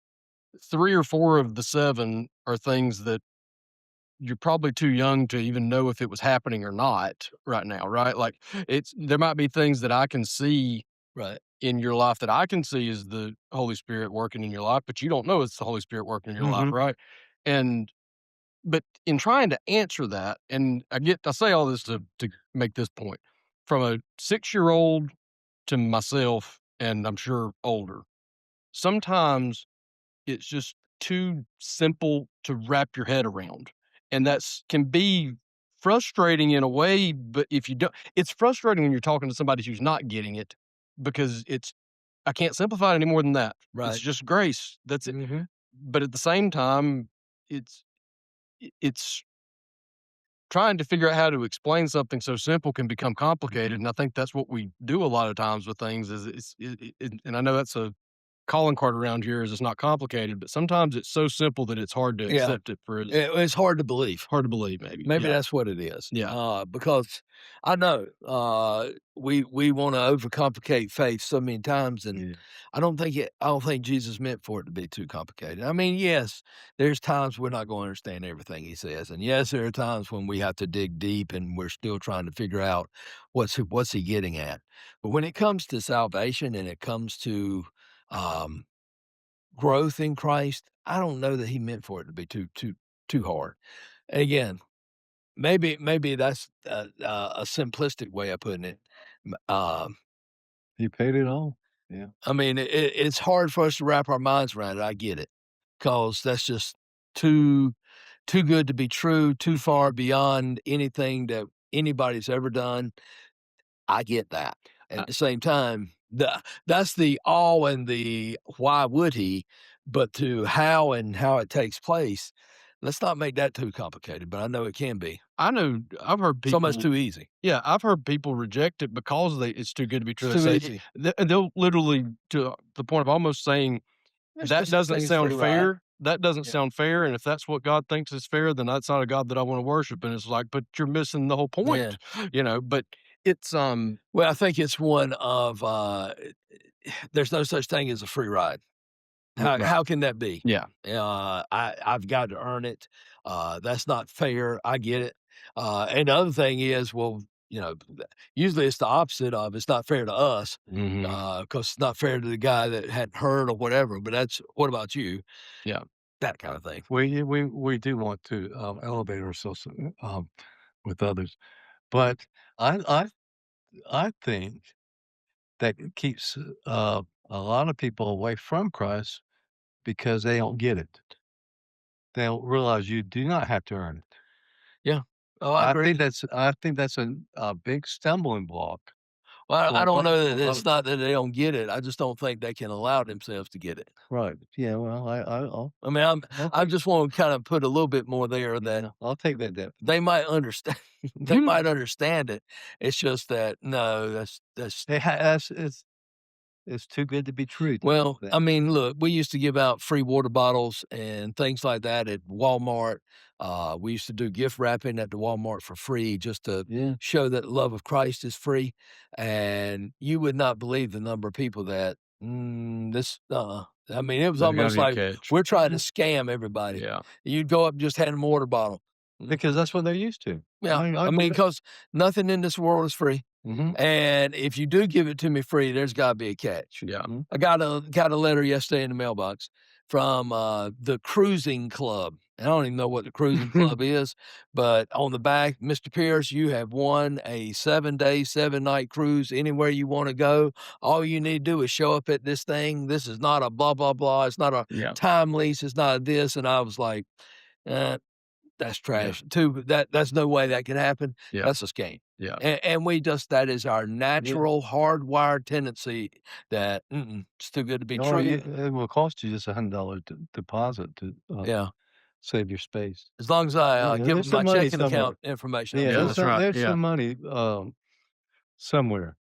3 or 4 of the 7 are things that you're probably too young to even know if it was happening or not right now, right? Like there might be things that I can see Right. in your life that I can see is the Holy Spirit working in your life, but you don't know it's the Holy Spirit working in your life, Mhm. right? And but in trying to answer that, and I say all this to make this point from a 6-year-old to myself, and I'm sure older. Sometimes it's just too simple to wrap your head around, and that's can be frustrating in a way, but if you don't it's frustrating when you're talking to somebody who's not getting it because I can't simplify it any more than that. It's Right. just grace. That's it. Mhm. But at the same time, it's trying to figure out how to explain something so simple can become complicated, and I think that's what we do a lot of times with things is and I know that's a calling card around here is it's not complicated, but sometimes it's so simple that it's hard to Yeah. accept it for as It's hard to believe. hard to believe maybe. Maybe Yeah. that's what it is. Yeah. Because I know we want to overcomplicate faith so many times, and Yeah. I don't think Jesus meant for it to be too complicated. I mean, yes, there's times we're not going to understand everything he says, and yes, there are times when we have to dig deep and we're still trying to figure out what's he getting at. But when it comes to salvation and it comes to um, growth in Christ, I don't know that he meant for it to be too hard. And again, maybe that's a simplistic way of putting it. He paid it all. Yeah. I mean, it's hard for us to wrap our minds around it. I get it, because that's just too too good to be true, too far beyond anything that anybody's ever done. I get that. At I the same time, that's the awe and the why would he, but to how and how it takes place, let's not make that too complicated, but I know it can be. I know I've heard It's almost people too easy. yeah, I've heard people reject it because it's too good to be true. It's They too say easy. they'll literally to the point of almost saying There's no that such doesn't thing as sound free ride. fair. That doesn't Yeah. sound fair. And if that's what God thinks is fair, then that's not a God that I want to worship. And it's like, but you're missing the whole Yeah. point, But it's Well, I think it's one of, there's no such thing as a free ride. right. How can that be? Yeah. I've got to earn it. That's not fair. I get it. And the other thing is, well, usually it's the opposite of it's not fair to us Hmm. because it's not fair to the guy that hadn't heard or whatever. But that's what about you? Yeah. That kind of thing. We do want to, elevate ourselves, with others, but I I I think that it keeps, a lot of people away from Christ because they don't get it. They don't realize you do not have to earn it. Yeah. Oh, I agree. I think that's a big stumbling block Well, I for don't know for that a lot it's of not that they don't get it. I just don't think they can allow themselves to get it. right. Yeah, well, I mean, I'll I take just want to kind of put a little bit more there that yeah, I'll take that depth. they might understand. They might understand it. It's just that no, that's It ha that's it's too good to be true to well, that. I mean, look, we used to give out free water bottles and things like that at Walmart. We used to do gift wrapping at the Walmart for free just to Yeah. show that love of Christ is free. And you would not believe the number of people that I mean, it was That got almost you like catch. we're trying to scam everybody. Yeah. You'd go up and just hand them a water bottle. Because that's what they're used to. Yeah, I I mean, believe because nothing in this world is free. And if you do give it to me free, there's got to be a catch. Yeah. I got a letter yesterday in the mailbox from the cruising club. I don't even know what the cruising club is, but on the back, Mr. Pierce, you have won a 7-day, 7-night cruise anywhere you want to go. All you need to do is show up at this thing. This is not a blah, blah, blah. It's not a time lease. It's not a this. And I was like, that's trash. That's no way that can happen. That's a scam. And that is our natural hardwired tendency that it's too good to be true. It will cost you just $100 deposit to save your space. As long as I give them my checking account information. Yeah, that's right. There's some money somewhere.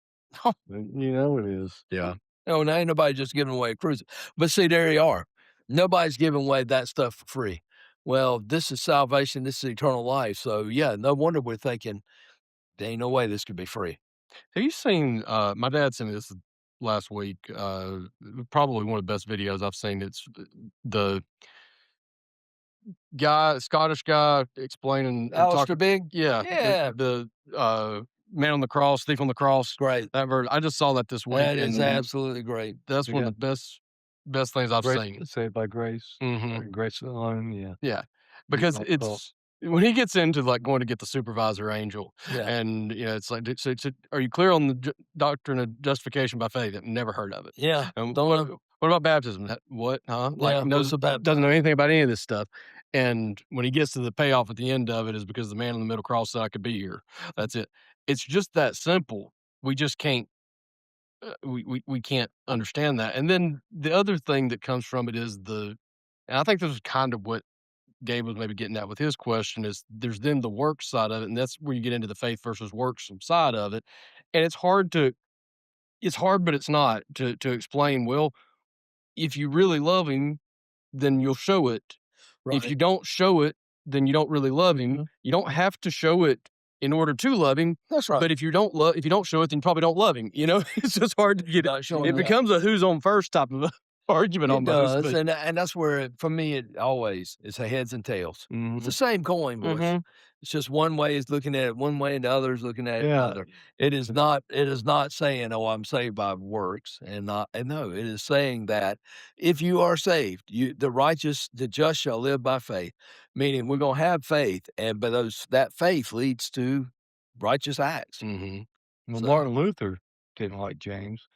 You know it is. Yeah. No, ain't nobody just giving away a cruise. But see, there you are. Nobody's giving away that stuff for free. Well, this is salvation. This is eternal life. So, no wonder we're thinking, there ain't no way this could be free. Have you seen, my dad sent me this last week, probably one of the best videos I've seen. It's the Scottish guy explaining. Alistair Big? Yeah. The Man on the Cross, Thief on the Cross. Great. That version. I just saw that this week. That is absolutely great. That's one of the best things I've seen. Saved by grace. Grace alone, Yeah. Because it's when he gets into like going to get the supervisor angel, and it's like, so are you clear on the doctrine of justification by faith? I've never heard of it. Yeah. And what about baptism? What? Huh? Like doesn't know anything about any of this stuff. And when he gets to the payoff at the end of it is because the man in the middle cross said I could be here. That's it. It's just that simple. We just can't. We can't understand that. And then the other thing that comes from it is and I think this is kind of what Gabe was maybe getting at with his question, is there's then the work side of it, and that's where you get into the faith versus works side of it. And it's hard, but it's not to explain. Well, if you really love him, then you'll show it. Right. If you don't show it, then you don't really love him. You don't have to show it in order to love him. That's right. But if you don't show it, then you probably don't love him. It's just hard to get out. It becomes a who's on first type of argument almost. Does, and that's where for me it's a heads and tails. It's the same coin, boys. It's just one way is looking at it one way and the other is looking at it another. It is not saying, oh, I'm saved by works, and no, it is saying that if you are saved, the just shall live by faith. Meaning we're gonna have faith, but that faith leads to righteous acts. Well, Martin Luther didn't like James.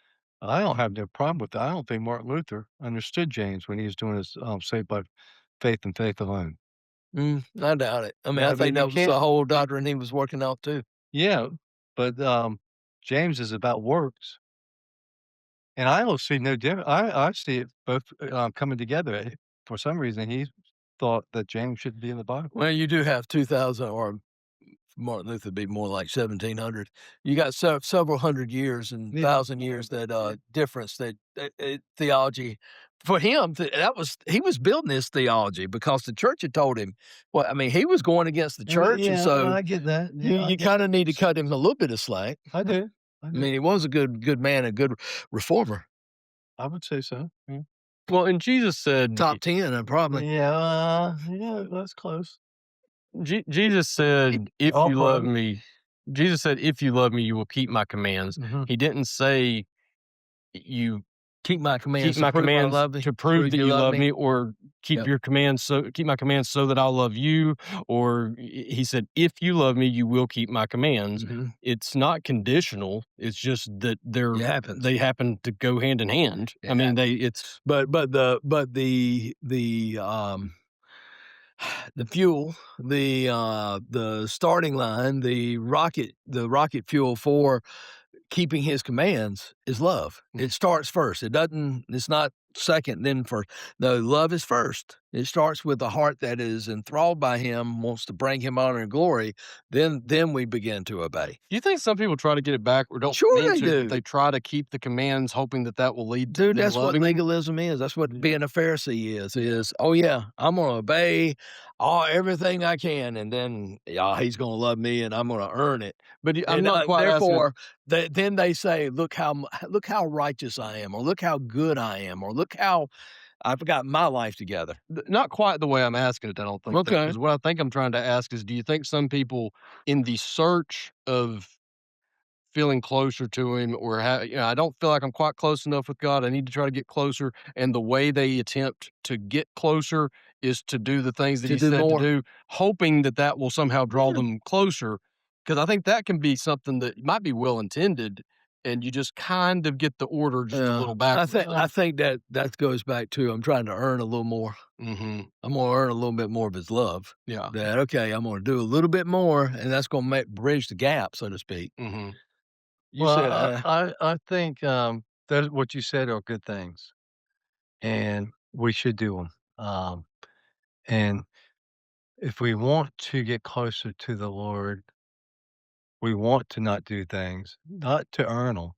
I don't have no problem with that. I don't think Martin Luther understood James when he was doing his saved by faith and faith alone. I doubt it. I mean, I think that was the whole doctrine he was working out too. Yeah, but James is about works, and I don't see no difference. I see it both coming together. For some reason, he thought that James shouldn't be in the Bible. Well, you do have 2,000, or Martin Luther would be more like 1,700. You got several hundred years and 1,000 years that difference that theology for him. He was building his theology because the church had told him. Well, I mean, he was going against the church, and so I get that. You kind of need to cut him a little bit of slack. I do. I mean, he was a good man, a good reformer. I would say so. Yeah. Well, and Jesus said top 10, probably. Yeah, that's close. Jesus said, if you love me, you will keep my commands. He didn't say you keep my commands to prove that you love me, or keep your commands keep my commands so that I'll love you. Or he said, if you love me, you will keep my commands. It's not conditional. It's just that they happen to go hand in hand. I mean, the fuel, the starting line, the rocket fuel for keeping his commands is love. It starts first. It's not second, then first. No, love is first. It starts with a heart that is enthralled by him, wants to bring him honor and glory. Then we begin to obey. Do you think some people try to get it back or don't? Sure they do. They try to keep the commands, hoping that will lead to Dude, that's what legalism is. That's what being a Pharisee is, oh yeah, I'm going to obey everything I can, and then he's going to love me, and I'm going to earn it. But I'm not quite therefore, then they say, look how righteous I am, or look how good I am, or look how I've got my life together. Not quite the way I'm asking it, I don't think. Okay. Because what I think I'm trying to ask is, do you think some people in the search of feeling closer to him, or I don't feel like I'm quite close enough with God. I need to try to get closer. And the way they attempt to get closer is to do the things that To he do said more. to do, hoping that that will somehow draw them closer. Because I think that can be something that might be well intended, and you just kind of get the order just a Yeah. little backwards. I think that goes back to I'm trying to earn a little more. Mm-hmm. I'm gonna earn a little bit more of his love. Yeah. That okay, I'm gonna do a little bit more, and that's gonna bridge the gap, so to speak. Mm-hmm. You said, Well, I think, that what you said are good things, and we should do them. And if we want to get closer to the Lord, we want to not do things, not to earn them.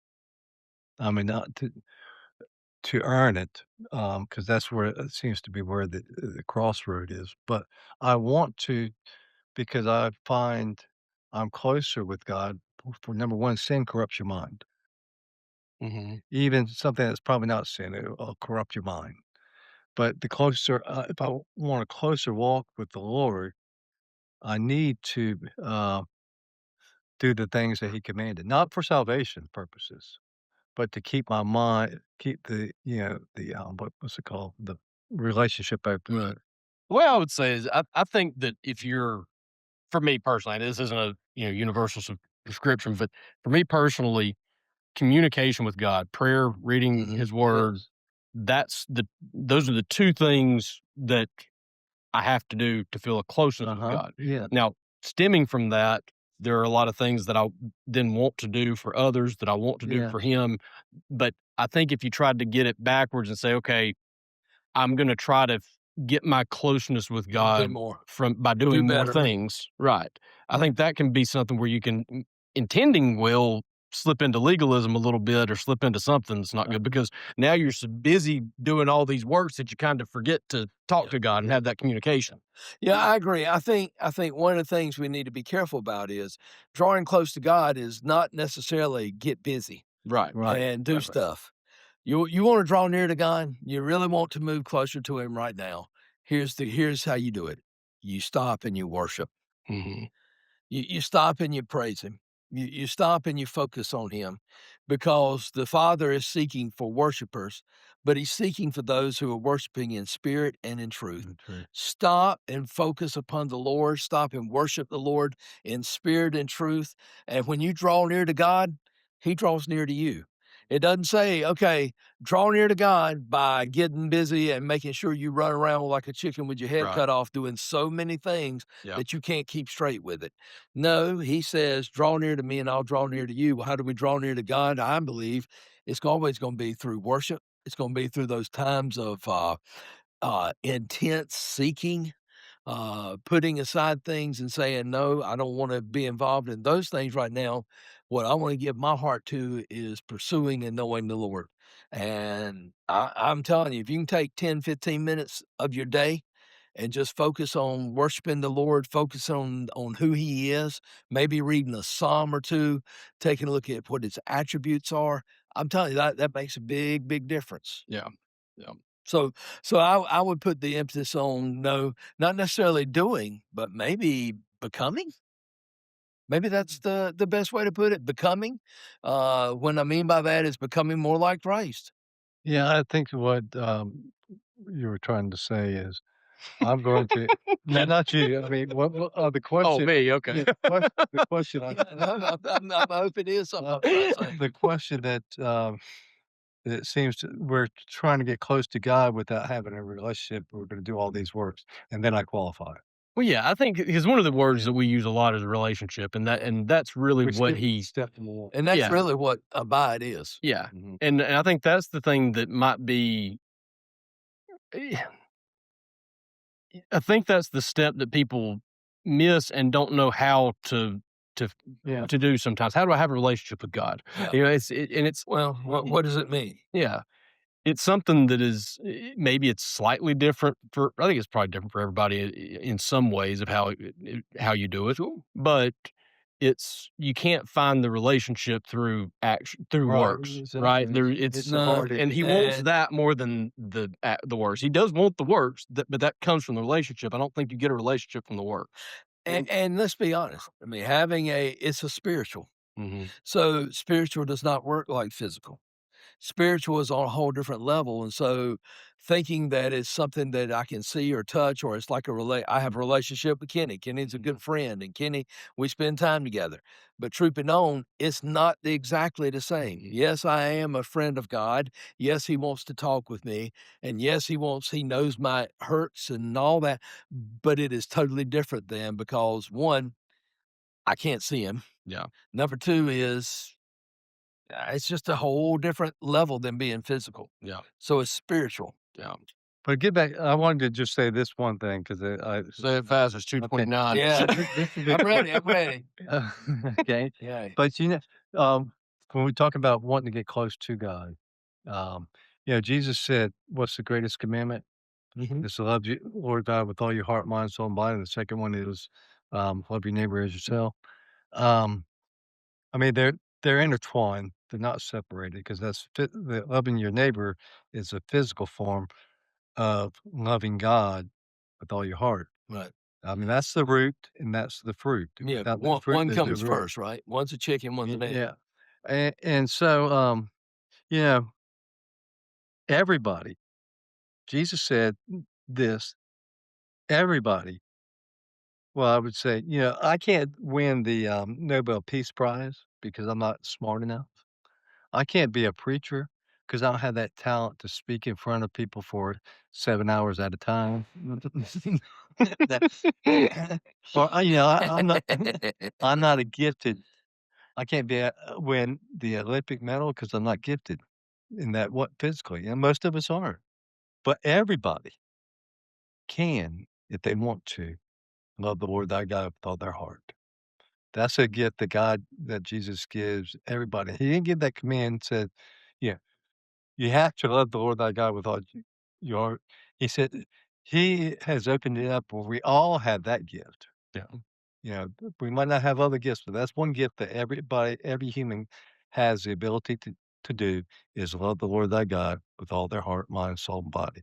I mean, not to earn it, because that's where it seems to be where the crossroad is. But I want to because I find I'm closer with God. For number one, sin corrupts your mind. Mm-hmm. Even something that's probably not sin, it'll corrupt your mind. But the closer, if I want a closer walk with the Lord, I need to do the things that He commanded, not for salvation purposes, but to keep my mind, keep what's it called, the relationship open. right. The way I would say is, I think that if you're, for me personally, and this isn't a universal prescription, but for me personally, communication with God, prayer, reading Mhm. His Word, Yes. those are the two things that I have to do to feel a closeness with Uh-huh. God. Yeah. Now, stemming from that, there are a lot of things that I then want to do for others that I want to do Yeah. for Him. But I think if you tried to get it backwards and say, okay, I'm gonna try to get my closeness with Do God more. by Do doing more better. things, right. I Yeah. think that can be something where you can intending well, slip into legalism a little bit or slip into something that's not good because now you're so busy doing all these works that you kind of forget to talk to God and have that communication. Yeah, I agree. I think one of the things we need to be careful about is drawing close to God is not necessarily get busy Right. Right. and do Right. stuff. You want to draw near to God, you really want to move closer to Him right now. Here's how you do it. You stop and you worship. Mm-hmm. You stop and you praise Him. You stop and you focus on Him because the Father is seeking for worshipers, but He's seeking for those who are worshiping in spirit and in truth. True. Stop and focus upon the Lord. Stop and worship the Lord in spirit and truth. And when you draw near to God, He draws near to you. It doesn't say, okay, draw near to God by getting busy and making sure you run around like a chicken with your head Right. cut off, doing so many things Yeah. that you can't keep straight with it. No, He says, draw near to me and I'll draw near to you. Well, how do we draw near to God? I believe it's always going to be through worship. It's going to be through those times of intense seeking, putting aside things and saying, no, I don't want to be involved in those things right now. What I want to give my heart to is pursuing and knowing the Lord. And I'm telling you, if you can take 10, 15 minutes of your day and just focus on worshiping the Lord, focus on who He is, maybe reading a psalm or two, taking a look at what His attributes are, I'm telling you that makes a big, big difference. Yeah. Yeah. So I would put the emphasis on no, not necessarily doing, but maybe becoming. Maybe that's the best way to put it, becoming. What I mean by that is becoming more like Christ. Yeah, I think what, you were trying to say is, I'm going to no, not you. I mean, the Oh, question me. Okay. yeah, the question I Yeah, no, I hope it is something I'm trying to say. the question that, it seems to we're trying to get close to God without having a relationship. We're gonna do all these works, and then I qualify. Well, yeah, I think because one of the words that we use a lot is relationship, and that's really We what skip he. step number 1. And that's Yeah. really what abide is. Yeah, Mhm. and I think that's the thing that might be. eh, I think that's the step that people miss and don't know how to Yeah. to do sometimes. How do I have a relationship with God? Yeah. And it's Well, what does it mean? yeah, it's something that is maybe it's slightly different for. I think it's probably different for everybody in some ways of how you do it. Sure. But it's you can't find the relationship through action through Right, works, right? exactly. There, It's No, hard and he wants and that more than the works. He does want the works, but that comes from the relationship. I don't think you get a relationship from the works. and let's be honest. I mean, it's a spiritual. Mhm. So spiritual does not work like physical. Spiritual is on a whole different level, and so thinking that it's something that I can see or touch, or it's like I have a relationship with Kenny. Kenny's a good friend, and Kenny, we spend time together. But truth be known, it's not exactly the same. Yes, I am a friend of God. Yes, he wants to talk with me, and yes, he knows my hurts and all that, but it is totally different than because one, I can't see him. Yeah. Number two is it's just a whole different level than being physical. Yeah. So it's spiritual. Yeah. But get back I wanted to just say this one thing 'cause I Say it fast. It's 2:29. Yeah. this is I'm ready, I'm ready. Uh, okay. Yeah. But, when we talk about wanting to get close to God, um, Jesus said, "What's the greatest commandment?" Mhm. Is to love you Lord God with all your heart, mind, soul, and body. And the second one is, love your neighbor as yourself. Um, I mean, they're intertwined. They're not separated because loving your neighbor is a physical form of loving God with all your heart. Right. I mean, that's the root and that's the fruit. Yeah, Without the fruit, one there's no comes root. first, right? One's a chicken, one's an egg. Yeah. And so, you know, everybody, Jesus said this, everybody, well, I would say, I can't win the Nobel Peace Prize because I'm not smart enough. I can't be a preacher because I don't have that talent to speak in front of people for 7 hours at a time. Or, I'm not a gifted I can't win the Olympic medal because 'cause I'm not gifted in that what physically, and most of us aren't. But everybody can, if they want to, love the Lord thy God with all their heart. That's a gift that Jesus gives everybody. He didn't give that command and said, "Yeah, you have to love the Lord thy God with all your heart." He said he has opened it up where we all have that gift. Yeah. We might not have other gifts, but that's one gift that every human has the ability to do is love the Lord thy God with all their heart, mind, soul, and body.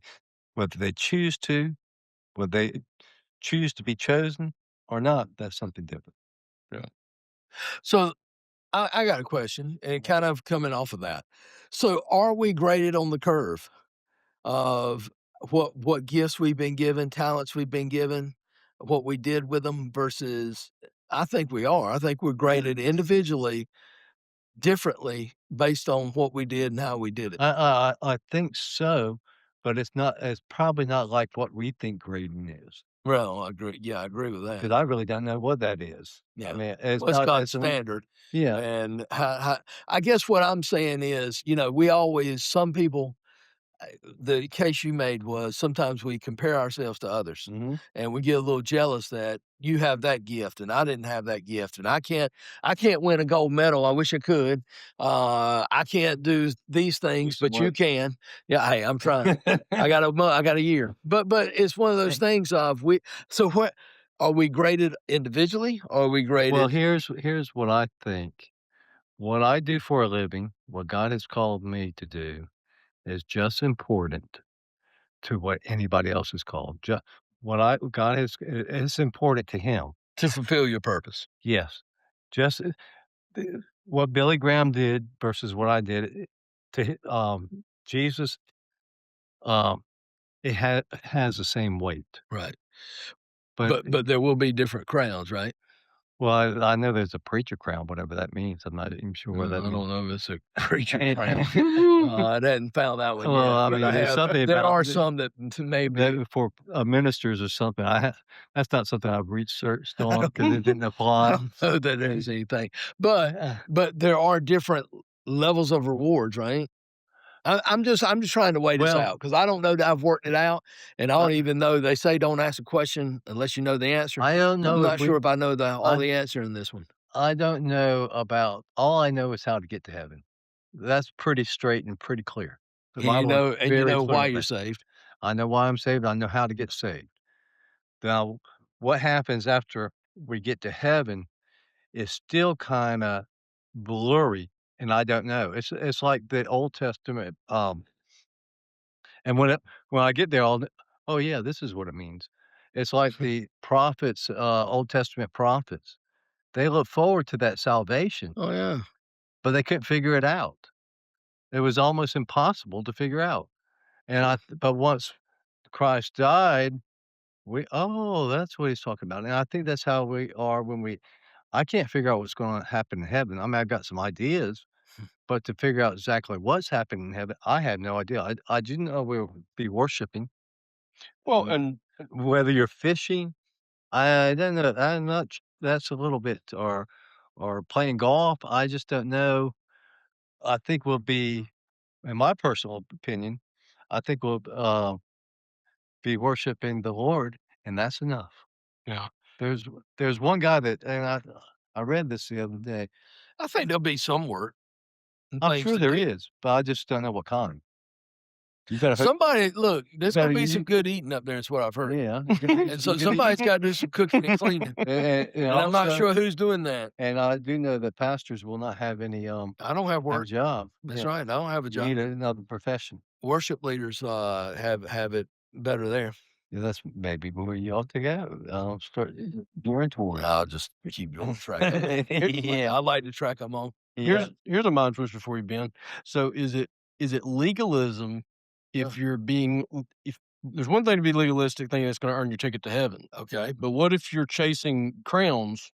Whether they choose to, whether they choose to be chosen or not, that's something different. Yeah. So I got a question and kind of coming off of that. So are we graded on the curve of what gifts we've been given, talents we've been given, what we did with them versus I think we are. I think we're graded individually differently based on what we did and how we did it. I think so, but it's probably not like what we think grading is, Well, I agree. Yeah, I agree with that. because I really don't know what that is. I Yeah. mean, it's Well, it's not God's it's an standard. yeah. And I guess what I'm saying is, we always, some people, the case you made was sometimes we compare ourselves to others Mhm. and we get a little jealous that you have that gift and I didn't have that gift and I can't win a gold medal. I wish I could. I can't do these things, Listen but you what can. Yeah, hey, I'm trying. I got a year. But it's one of those things of so what are we graded individually or are we Well, graded here's what I think. What I do for a living, what God has called me to do, is just important to what anybody else is called. What I God has it's important to Him. to fulfill your purpose? Yes, just what Billy Graham did versus what I did. Jesus, um, has the same weight, Right. but But there will be different crowns, right? well, I know there's a preacher crown, whatever that means. I'm not even sure what that I means. don't know if it's a preacher And crown. I hadn't found that one well, yet, I but mean, there's something there about are some that maybe that for, ministers or something. That's not something I've researched I on don't because it didn't I apply. don't know that there's anything, but Uh, there are different levels of rewards, right? I'm just trying to weigh this well, out because I don't know that I've worked it out, and I I don't even know they say don't ask a question unless you know the answer. I don't I'm know if not sure we if I know all I the answer in this one. I don't know about all I know is how to get to heaven. That's pretty straight and pretty clear. The Bible is You very know clear why on you're that. saved. I know why I'm saved. I know how to get saved. Now, what happens after we get to heaven is still kinda blurry, and I don't know. It's like the Old Testament, and when I get there, "Oh, yeah, this is what it means." It's like the prophets, Old Testament prophets. They look forward to that salvation, Oh, yeah. but they couldn't figure it out. It was almost impossible to figure out. But once Christ died, that's what he's talking about. And I think that's how we are when I can't figure out what's gonna happen in heaven. I mean, I've got some ideas, but to figure out exactly what's happening in heaven, I had no idea. I didn't know we'll be worshiping. Well, Mm. and Whether you're fishing, I don't know. I'm not sh That's a little bit or playing golf, I just don't know. I think we'll be in my personal opinion, I think we'll, be worshiping the Lord, and that's enough. yeah. There's there's one guy that and I read this the other day. I think there'll be some work and I'm things sure to there do. is, but I just don't know what kind. You better hope Somebody look, there's gonna better be some you good eating up there is what I've heard. yeah, And so somebody's gotta do some cooking and cleaning, and and I'm not also sure who's doing that. and I do know that pastors will not have any, I don't have have a work. job. That's Yeah, right, I don't have a you job. need another profession. Worship leaders, have it better there. Yeah, that's maybe where you ought to go, start gearing toward. I'll just keep going track of it. Yeah, I like to track them on. yeah. Here's a mind twist for you, Ben. So is it legalism Yeah. if you're being if there's one thing to be legalistic, thing that's going to earn your ticket to heaven. Okay. But what if you're chasing crowns,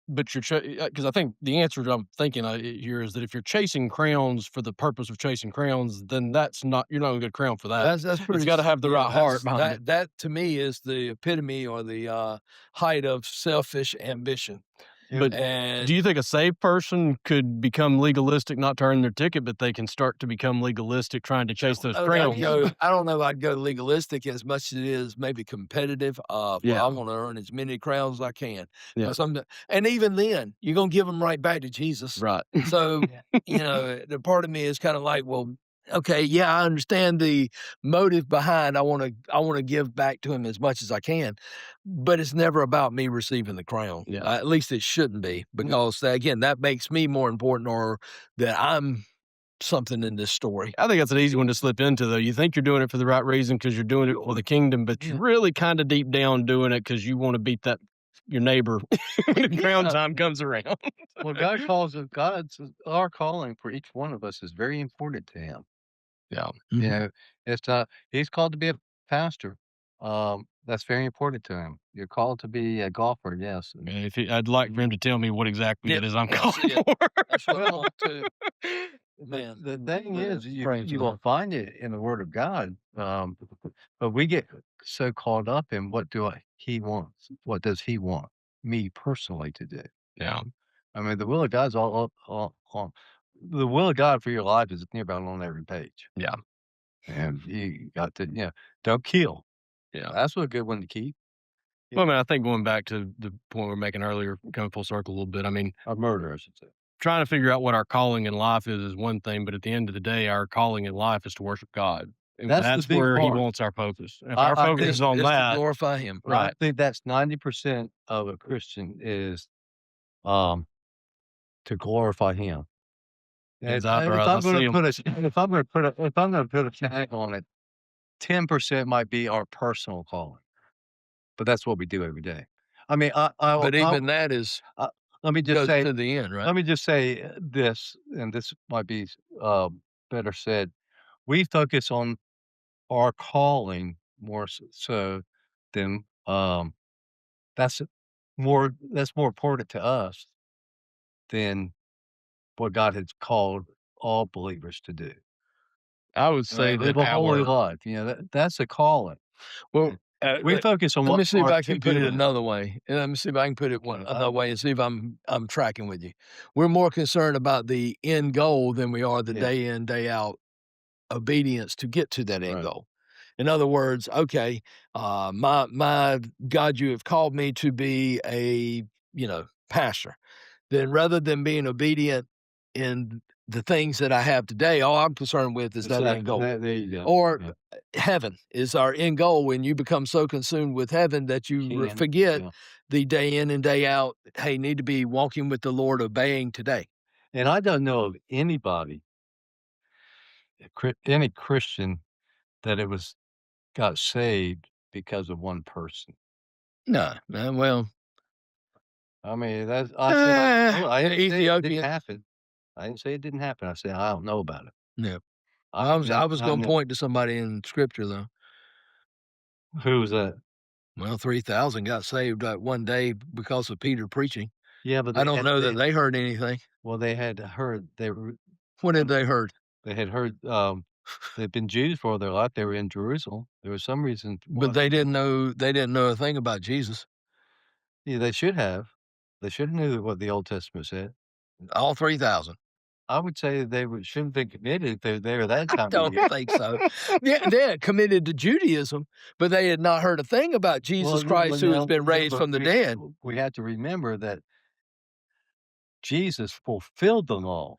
but you're because I think the answer that I'm thinking here is that if you're chasing crowns for the purpose of chasing crowns, then you're not going to get a crown for that. That's It's pretty got to have the right heart that's behind it. that to me is the epitome or the, height of selfish ambition. But And do you think a saved person could become legalistic, not to earn their ticket, but they can start to become legalistic trying to chase those crowns? I don't know if I'd go legalistic as much as it is maybe competitive. Yeah. I want to earn as many crowns as I can. Yeah. And even then, you're gonna give them right back to Jesus. Right. So the part of me is kind of like, well, okay, yeah, I understand the motive behind. I want to give back to him as much as I can, but it's never about me receiving the crown. Yeah. At least it shouldn't be, because again, that makes me more important, or that I'm something in this story. I think that's an easy one to slip into, though. You think you're doing it for the right reason because you're doing it for the kingdom, but you're really kind of deep down doing it because you want to beat your neighbor when the crown time comes around. Well, our calling for each one of us is very important to him. Yeah. You know, it's he's called to be a pastor. That's very important to him. You're called to be a golfer, yes. And I'd like for him to tell me what exactly it is I'm That's calling it. for. That's what I want to. The Man, the thing is, praise you the will find it in the Word of God, but we get so caught up in he wants. What does he want me personally to do? Yeah. I mean, the will of God's all up all on the will of God for your life is near about on every page. Yeah. And you got to, don't kill. Yeah. That's a good one to keep. Well, I mean, I think going back to the point we were making earlier, coming full circle a little bit, I mean, A murder, I should say. trying to figure out what our calling in life is one thing, but at the end of the day, our calling in life is to worship God. And That's the that's big where he part. wants our focus. If I our focus think is on Just to that, glorify him. I right. think that's 90% of a Christian is, um, to glorify him. Is And out there if as I'm I gonna see 'em. put a if I'm gonna put a tag on it, 10% might be our personal calling, but that's what we do every day. I mean, But even that is I let me just goes say to the end, right? let me just say this, and this might be, better said. We focus on our calling more so than, that's that's more important to us than what God has called all believers to do. I would say Live that a holy life, that's a calling. well, We focus on Let what me see if our I can put it to-do list. another way. And let me see if I can put it Okay, another way and see if I'm tracking with you. We're more concerned about the end goal than we are the Yeah. day in, day out obedience to get to that end Right. goal. In other words, okay, my God, you have called me to be a pastor. Then rather than being obedient in the things that I have today, all I'm concerned with is that end goal. There you go. Or Yeah. heaven is our end goal when you become so consumed with heaven that you Can, forget yeah. the day in and day out, hey, need to be walking with the Lord, obeying today. And I don't know of anybody, any Christian that got saved because of one person. No, well, I mean, I said, I didn't say it didn't Ethiopian. happen. I didn't say it didn't happen. I said, I don't know about it. Yeah. I I was I gonna know point to somebody in scripture though. who was that? Well, 3,000 got saved that one day because of Peter preaching. Yeah, but I don't know that they heard anything. well, they had heard When did they heard? they had heard, they'd been Jews for all their life. They were in Jerusalem. There was some reason why. But they didn't know a thing about Jesus. Yeah, they should have. They should have knew what the Old Testament said. All 3,000. I would say they should have been committed if they were there that I time of don't year. think so. Yeah, they had committed to Judaism, but they had not heard a thing about Jesus Christ who has been raised from the dead. We have to remember that Jesus fulfilled the law,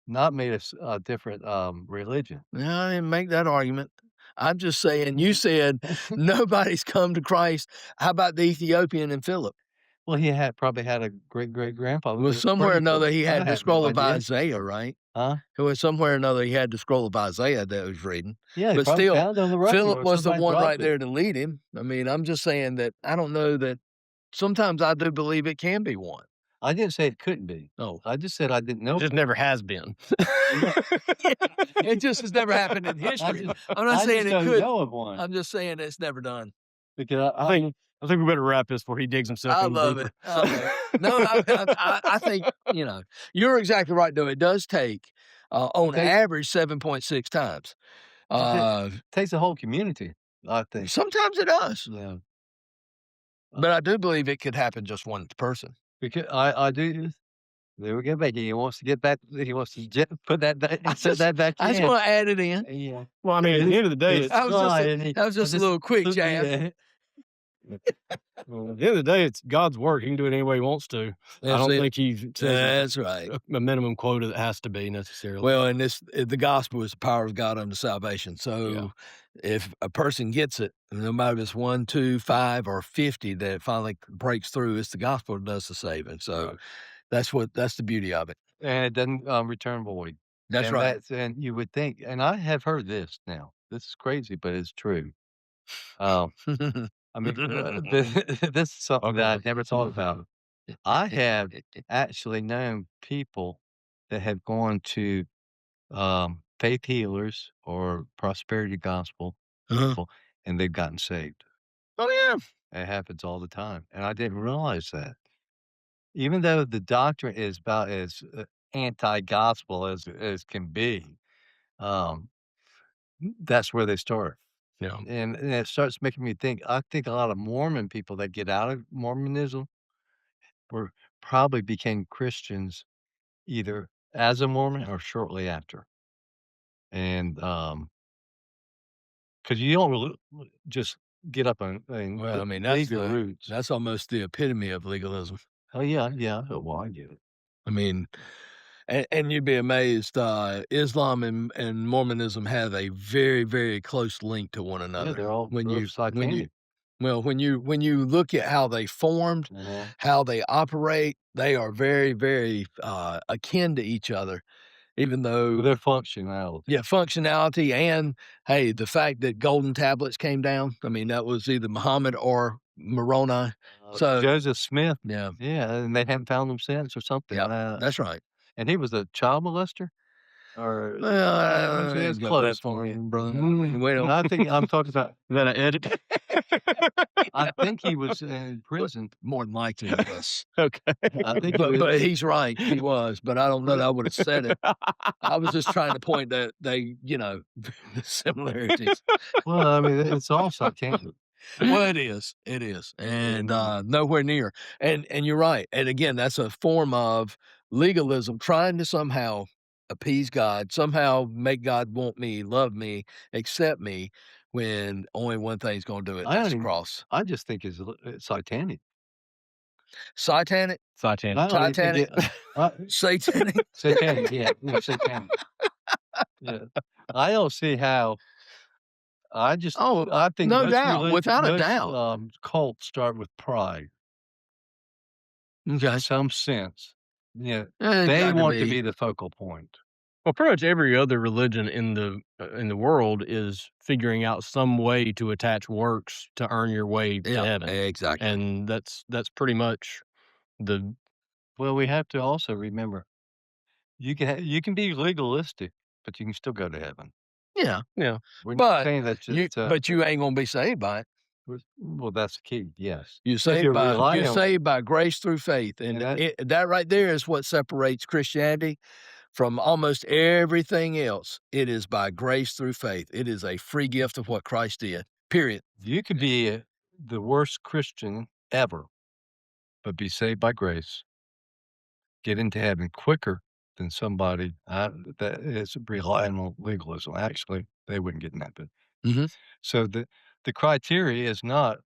not made us a different, religion. No, I didn't make that argument. I'm just saying, you said nobody's come to Christ. How about the Ethiopian and Philip? Well, he probably had a great-great-grandfather. Well, somewhere or another, he had I the have scroll no of idea. Isaiah, right? Huh? It was somewhere or another, he had the scroll of Isaiah that was reading. Yeah, he But probably still, found it on the road Philip or was the somebody one dropped right it. there to lead him. I mean, I'm just saying that I don't know that sometimes I do believe it can be one. I didn't say it couldn't be. Oh, I just said I didn't know. It just never has been. it just has never happened in history. I'm not I saying just it don't could. know of one. I'm just saying it's never done. Because I think we better wrap this before he digs himself I in love deeper. it. I love it. No, I think, you're exactly right, though. It does take, on average, 7.6 times. it takes a whole community, I think. Sometimes it does. Yeah. But I do believe it could happen just one person. Because I do. There we go, Becky. He wants to get back. He wants to put that back. I Put that back just in. want to add it in. Yeah. Well, I mean, at the end of the day, It's it's, That was just a little quick jab. Yeah. well, at the end of the day, it's God's work. He can do it any way he wants to. I don't think he says That's right. a minimum quota that has to be necessarily. Well, and the gospel is the power of God unto salvation. So if a person gets it, no matter if it's 1, 2, 5, or 50 that it finally breaks through, it's the gospel that does the saving. So that's the beauty of it. And it doesn't return void. That's and right. And you would think, and I have heard this now. This is crazy, but it's true. I mean, this is something that I never thought about. I have actually known people that have gone to faith healers or prosperity gospel people, and they've gotten saved. Oh, yeah. It happens all the time, and I didn't realize that. Even though the doctrine is about as anti-gospel as can be, um, that's where they start. Yeah. And it starts making me think. I think a lot of Mormon people that get out of Mormonism probably became Christians either as a Mormon or shortly after. And, 'cause you don't really just get up and Well, I mean, leave your roots. that's almost the epitome of legalism. Oh, yeah, yeah. Well, I get it. I mean, and you'd be amazed, Islam and Mormonism have a very, very close link to one another. Yeah, they're all when you satanic. when you look at how they formed, how they operate, they are very, very akin to each other. Even though Their functionality. yeah, functionality and hey, the fact that golden tablets came down. I mean, that was either Muhammad or Moroni. So Joseph Smith. yeah, Yeah, and they haven't found him since or something. yeah, that's right. And he was a child molester? Or Well, it's go close that far, for me. brother. And I think I'm talking about Then I edit. I think he was in prison. More than likely it was. Okay. I think he was But he's right. He was, but I don't know that I would have said it. I was just trying to point that the similarities. well, I mean, it's all satanic. Well, it is. It is. And nowhere near. And you're right. And again, that's a form of legalism, trying to somehow appease God, somehow make God want me, love me, accept me, when only one thing's going to do it. That's the cross. I just think it's satanic. Satanic? Satanic. I don't even think Satanic? satanic, yeah. Yeah, satanic. Yeah. I don't see how I think no most doubt, without a doubt. Cults start with pride. Okay. In some sense. Yeah. It's They gotta want to be the focal point. Well, pretty much every other religion in the world is figuring out some way to attach works to earn your way to heaven. Exactly. And that's pretty much The Well, we have to also remember you can be legalistic, but you can still go to heaven. Yeah, yeah. We're not but saying that you just but you ain't gonna be saved by it. well, that's the key. Yes, You're if saved you by rely you're on saved by grace through faith, and and that that right there is what separates Christianity from almost everything else. It is by grace through faith. It is a free gift of what Christ did. Period. you could be the worst Christian ever, but be saved by grace, get into heaven quicker than somebody that is relying on legalism. Actually, they wouldn't get in that. But Mhm. so the criteria is not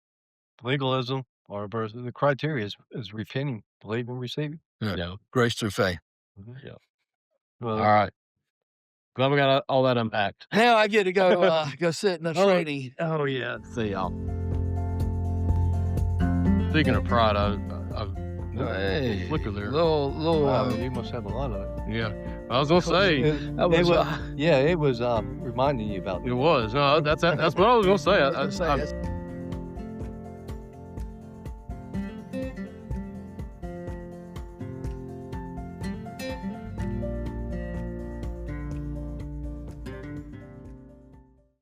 legalism or versus the criteria is repenting, believing, receiving. Yeah. Yeah. Grace through faith. Mhm. Yeah. Well, All right. Glad we got all that unpacked. Now I get to go sit in a training. Oh yeah. See y'all. Speaking of pride, Hey, look at there. little. wow, you must have a lot of it. Yeah. I was gonna say That was, yeah, it was reminding you about it was. No, that's what I was gonna say. I was gonna say,